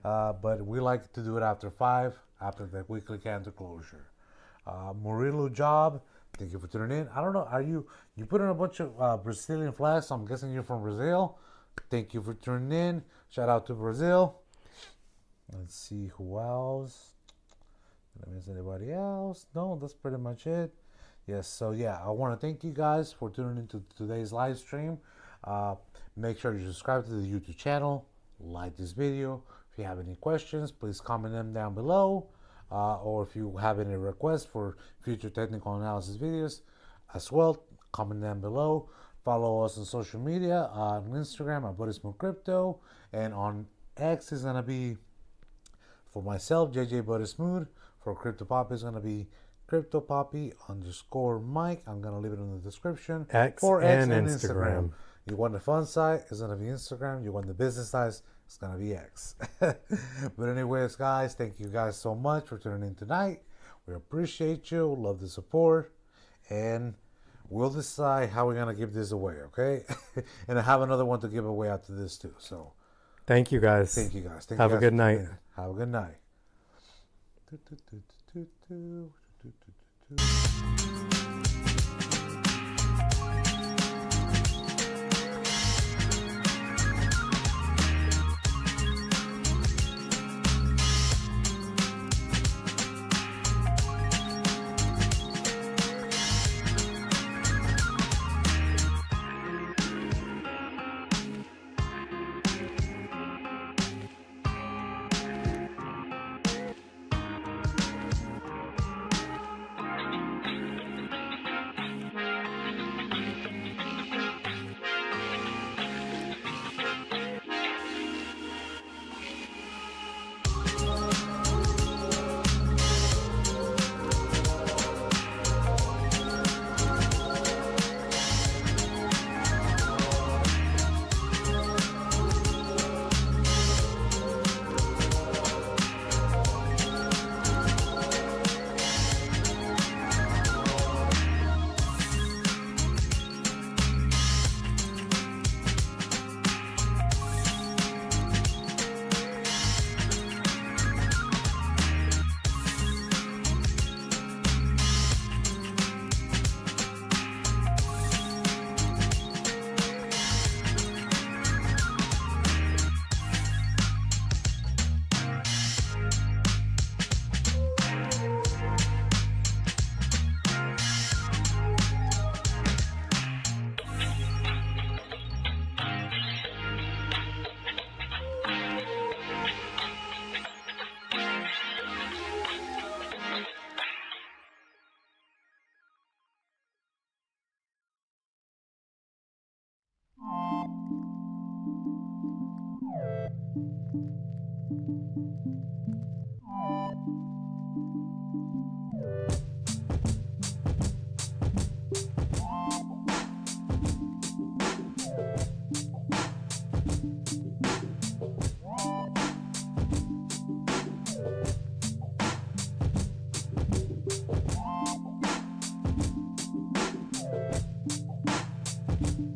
But we like to do it after 5, after the weekly candle closure. Murilo Job, thank you for tuning in. I don't know, you put in a bunch of Brazilian flags, so I'm guessing you're from Brazil. Thank you for tuning in. Shout out to Brazil. Let's see who else. Did I miss anybody else? No, that's pretty much it. Yes, so yeah, I want to thank you guys for tuning into today's live stream. Make sure you subscribe to the YouTube channel, like this video. If you have any questions, please comment them down below, or if you have any requests for future technical analysis videos as well, comment them below. Follow us on social media, on Instagram at Buddhismo Crypto, and on X is gonna be, for myself, JJ Buddhismood. For Crypto Papi is gonna be Crypto Papi _Mike. I'm gonna leave it in the description. X for and Instagram. You want the fun side, it's gonna be Instagram. You want the business side, it's gonna be X. But anyways, guys, thank you guys so much for tuning in tonight. We appreciate you, love the support, and we'll decide how we're gonna give this away, okay? And I have another one to give away after this too. So Thank you guys. thank you guys. Thank Have you a guys good for tuning night. in. Have a good night. you.